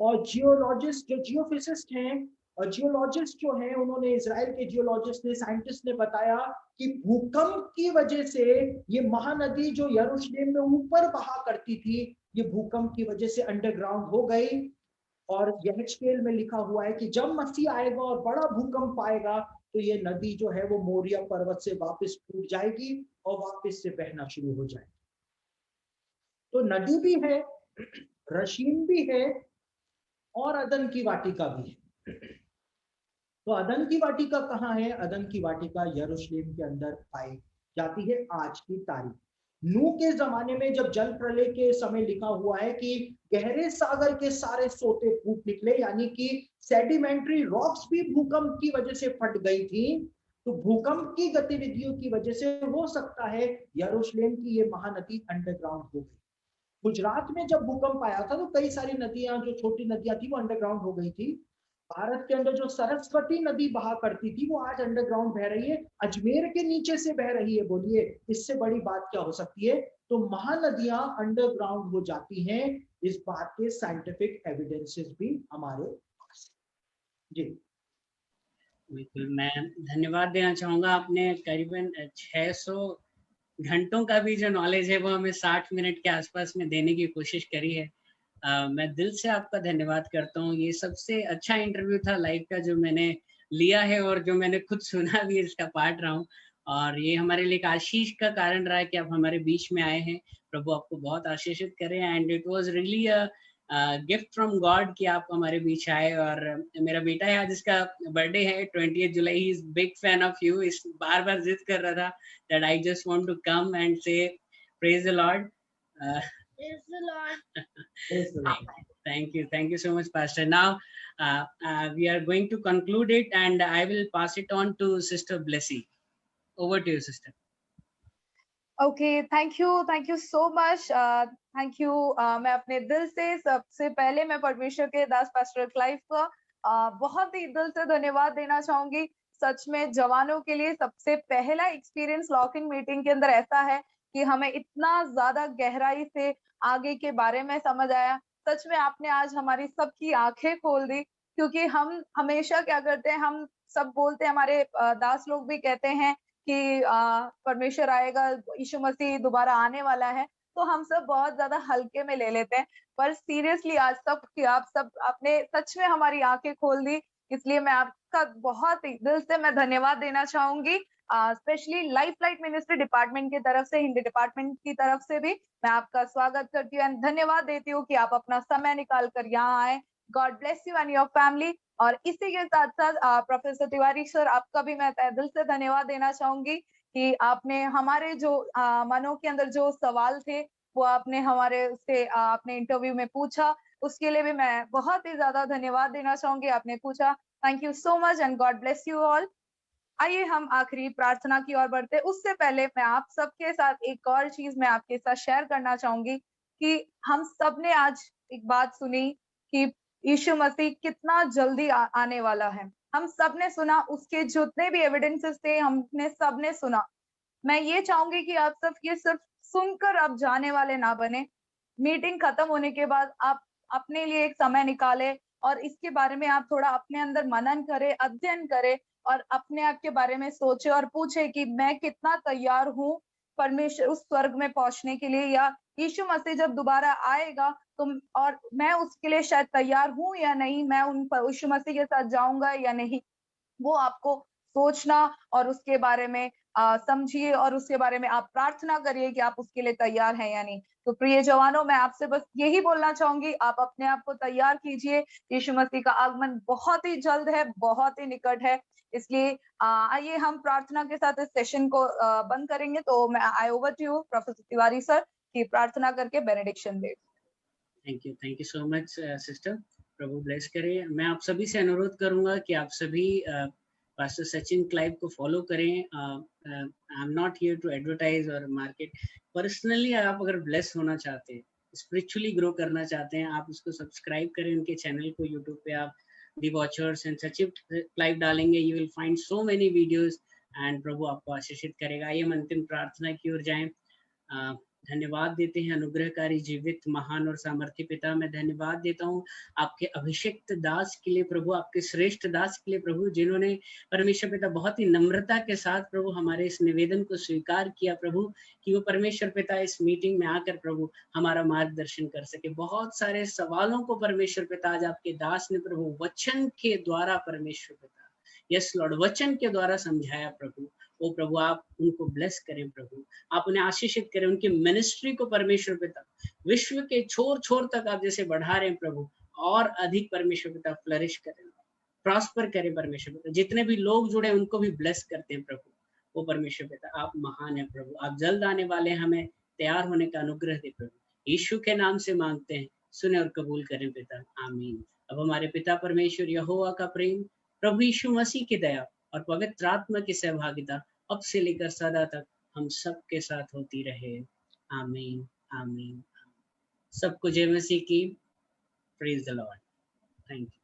और जियोलॉजिस्ट जो जियोफिजिस्ट हैं और जियोलॉजिस्ट जो हैं, उन्होंने, इजराइल के जियोलॉजिस्ट ने, साइंटिस्ट ने बताया कि भूकंप की वजह से ये महानदी जो यरूशलेम में ऊपर बहा करती थी, ये भूकंप की वजह से अंडरग्राउंड हो गई। और यहेजकेल में लिखा हुआ है कि जब मसीह आएगा और बड़ा भूकंप आएगा, तो ये नदी जो है वो मोरिया पर्वत से वापस टूट जाएगी और वापस से बहना शुरू हो जाएगी। तो नदी भी है, रशीम भी है, और अदन की वाटिका भी है। तो अदन की वाटिका कहाँ है? अदन की वाटिका यरूशलेम के अंदर पाई जाती है आज की तारीख। नूह के जमाने में जब जल प्रलय के समय लिखा हुआ है कि गहरे सागर के सारे सोते फूट निकले, यानी कि सेडिमेंट्री रॉक्स भी भूकंप की वजह से फट गई थी। तो भूकंप की गतिविधियों की वजह से हो सकता है यरूशलेम की ये महानदी अंडरग्राउंड हो गई। गुजरात में जब भूकंप आया था तो कई सारी नदियां, जो छोटी नदियां थी, वो अंडरग्राउंड हो गई थी। भारत के अंदर जो सरस्वती नदी बहा करती थी, वो आज अंडरग्राउंड बह रही है, अजमेर के नीचे से बह रही है। बोलिए इससे बड़ी बात क्या हो सकती है? तो महानदियां अंडरग्राउंड हो जाती हैं, इस बात के साइंटिफिक एविडेंसेस भी हमारे पास। जी बिल्कुल, मैं धन्यवाद देना चाहूंगा। आपने करीबन 600 घंटों का भी जो नॉलेज है वो हमें 60 मिनट के आसपास में देने की कोशिश करी है। मैं दिल से आपका धन्यवाद करता हूँ। ये सबसे अच्छा इंटरव्यू था लाइव का जो मैंने लिया है और जो मैंने खुद सुना भी, इसका पार्ट रहा हूँ। और ये हमारे लिए एक आशीष का कारण रहा है कि आप हमारे बीच में आए हैं। प्रभु आपको बहुत आशीषित करे। And it was really a gift from God कि आप हमारे बीच आए। और मेरा बेटा है आज, इसका बर्थडे है 20 जुलाई। He is big fan of you. इस बार बार जिद कर रहा था that I just want to come and say praise the Lord. Praise the Lord. Praise the Lord. Thank you so much, Pastor. Now we are going to conclude it, and I will pass it on to Sister Blessy. Over to you, Sister. Okay, thank you so much. Thank you. मैं अपने दिल से, सबसे पहले मैं परमेश्वर के दास पास्टर क्लाइव का बहुत ही दिल से धन्यवाद देना चाहूंगी। सच में जवानों के लिए सबसे पहला एक्सपीरियंस लॉकिंग मीटिंग के अंदर ऐसा है कि हमें इतना ज्यादा गहराई से आगे के बारे में समझ आया। सच में आपने आज हमारी सबकी आंखें खोल दी, क्योंकि हम हमेशा क्या करते हैं, हम सब बोलते हैं, हमारे दास लोग भी कहते हैं कि परमेश्वर आएगा, यीशु मसीह दोबारा आने वाला है, तो हम सब बहुत ज्यादा हल्के में ले लेते हैं। पर सीरियसली आज आप सब आपने सच में हमारी आंखें खोल दी, इसलिए मैं आपका बहुत ही दिल से मैं धन्यवाद देना चाहूंगी। Specially life light ministry department की तरफ से, हिंदी डिपार्टमेंट की तरफ से भी मैं आपका स्वागत करती हूँ एंड धन्यवाद देती हूँ कि आप अपना समय निकाल कर यहाँ आए। God bless you and your family. और इसी के साथ साथ प्रोफेसर तिवारी सर, आपका भी मैं तहे दिल से धन्यवाद देना चाहूंगी कि आपने हमारे जो मनों के अंदर जो सवाल थे वो आपने हमारे से आपने इंटरव्यू में पूछा, उसके लिए भी मैं बहुत ही ज्यादा धन्यवाद देना चाहूंगी। आपने पूछा, thank you so much and God bless you all. आइए हम आखिरी प्रार्थना की ओर बढ़ते। उससे पहले मैं आप सबके साथ एक और चीज मैं आपके साथ शेयर करना चाहूंगी कि हम सब ने आज एक बात सुनी कि यीशु मसीह कितना जल्दी आने वाला है। हम सब ने सुना, उसके जितने भी एविडेंसेस थे हमने सबने सुना। मैं ये चाहूंगी कि आप सब ये सिर्फ सुनकर अब जाने वाले ना बने। मीटिंग खत्म होने के बाद आप अपने लिए एक समय निकालें और इसके बारे में आप थोड़ा अपने अंदर मनन करें, अध्ययन करें और अपने आप के बारे में सोचे और पूछे कि मैं कितना तैयार हूँ परमेश्वर उस स्वर्ग में पहुंचने के लिए, या यीशु मसीह जब दोबारा आएगा तो और मैं उसके लिए शायद तैयार हूँ या नहीं, मैं उन यीशु मसीह के साथ जाऊंगा या नहीं। वो आपको सोचना और उसके बारे में समझिए और उसके बारे में आप प्रार्थना करिए कि आप उसके लिए तैयार हैं या नहीं। तो प्रिय जवानों, मैं आपसे बस यही बोलना चाहूंगी, आप अपने आप को तैयार कीजिए। यीशु मसीह का आगमन बहुत ही जल्द है, बहुत ही निकट है। इसलिए आइए हम प्रार्थना के साथ इस सेशन को बंद करेंगे। तो मैं I over to you professor Tiwari sir की प्रार्थना करके बेनेडिक्शन दे। Thank you so much sister. प्रभु ब्लेस करे। मैं आप सभी से अनुरोध करूंगा कि आप सभी पास्टर सचिन क्लाइव को फॉलो करें। I am not here to advertise और मार्केट। पर्सनली आप अगर ब्लेस होना चाहते हैं, स्पिरिचुअली ग्रो करना चाहते हैं, आप उसको सब्सक्राइब करें। उनके चैनल को यूट्यूब पे आप the watchers and Sachin Clive डालेंगे, you will find so many videos and प्रभु आपको आशीषित करेगा। आइए हम अंतिम प्रार्थना की ओर जाएं। धन्यवाद देते हैं अनुग्रहकारी जीवित महान और सामर्थ्य पिता। मैं धन्यवाद देता हूँ आपके अभिषिक्त दास के लिए प्रभु, आपके श्रेष्ठ दास के लिए प्रभु, जिन्होंने परमेश्वर पिता बहुत ही नम्रता के साथ प्रभु हमारे इस निवेदन को स्वीकार किया प्रभु, कि वो परमेश्वर पिता इस मीटिंग में आकर प्रभु हमारा मार्गदर्शन कर सके। बहुत सारे सवालों को परमेश्वर पिता आज आपके दास ने प्रभु वचन के द्वारा परमेश्वर पिता, यस लॉर्ड, वचन के द्वारा समझाया प्रभु। ओ प्रभु आप उनको ब्लेस करें प्रभु, आप उन्हें आशीषित करें। उनकी मिनिस्ट्री को परमेश्वर पिता विश्व के छोर छोर तक आप जैसे बढ़ा रहे हैं प्रभु, और अधिक परमेश्वर पिता फ्लरिश करें, प्रॉस्पर करें परमेश्वर पिता। जितने भी लोग जुड़े उनको भी ब्लेस करते हैं प्रभु। वो परमेश्वर पिता आप महान है प्रभु, आप जल्द आने वाले, हमें तैयार होने का अनुग्रह दे प्रभु। यीशु के नाम से मांगते हैं, सुने और कबूल करें पिता, आमीन। अब हमारे पिता परमेश्वर यहोवा का प्रेम, प्रभु यीशु मसीह की दया और पवित्र आत्मा की सहभागिता अब से लेकर सदा तक हम सब के साथ होती रहे, आमीन आमीन। सबको जय मसीह की। Praise the Lord. Thank you.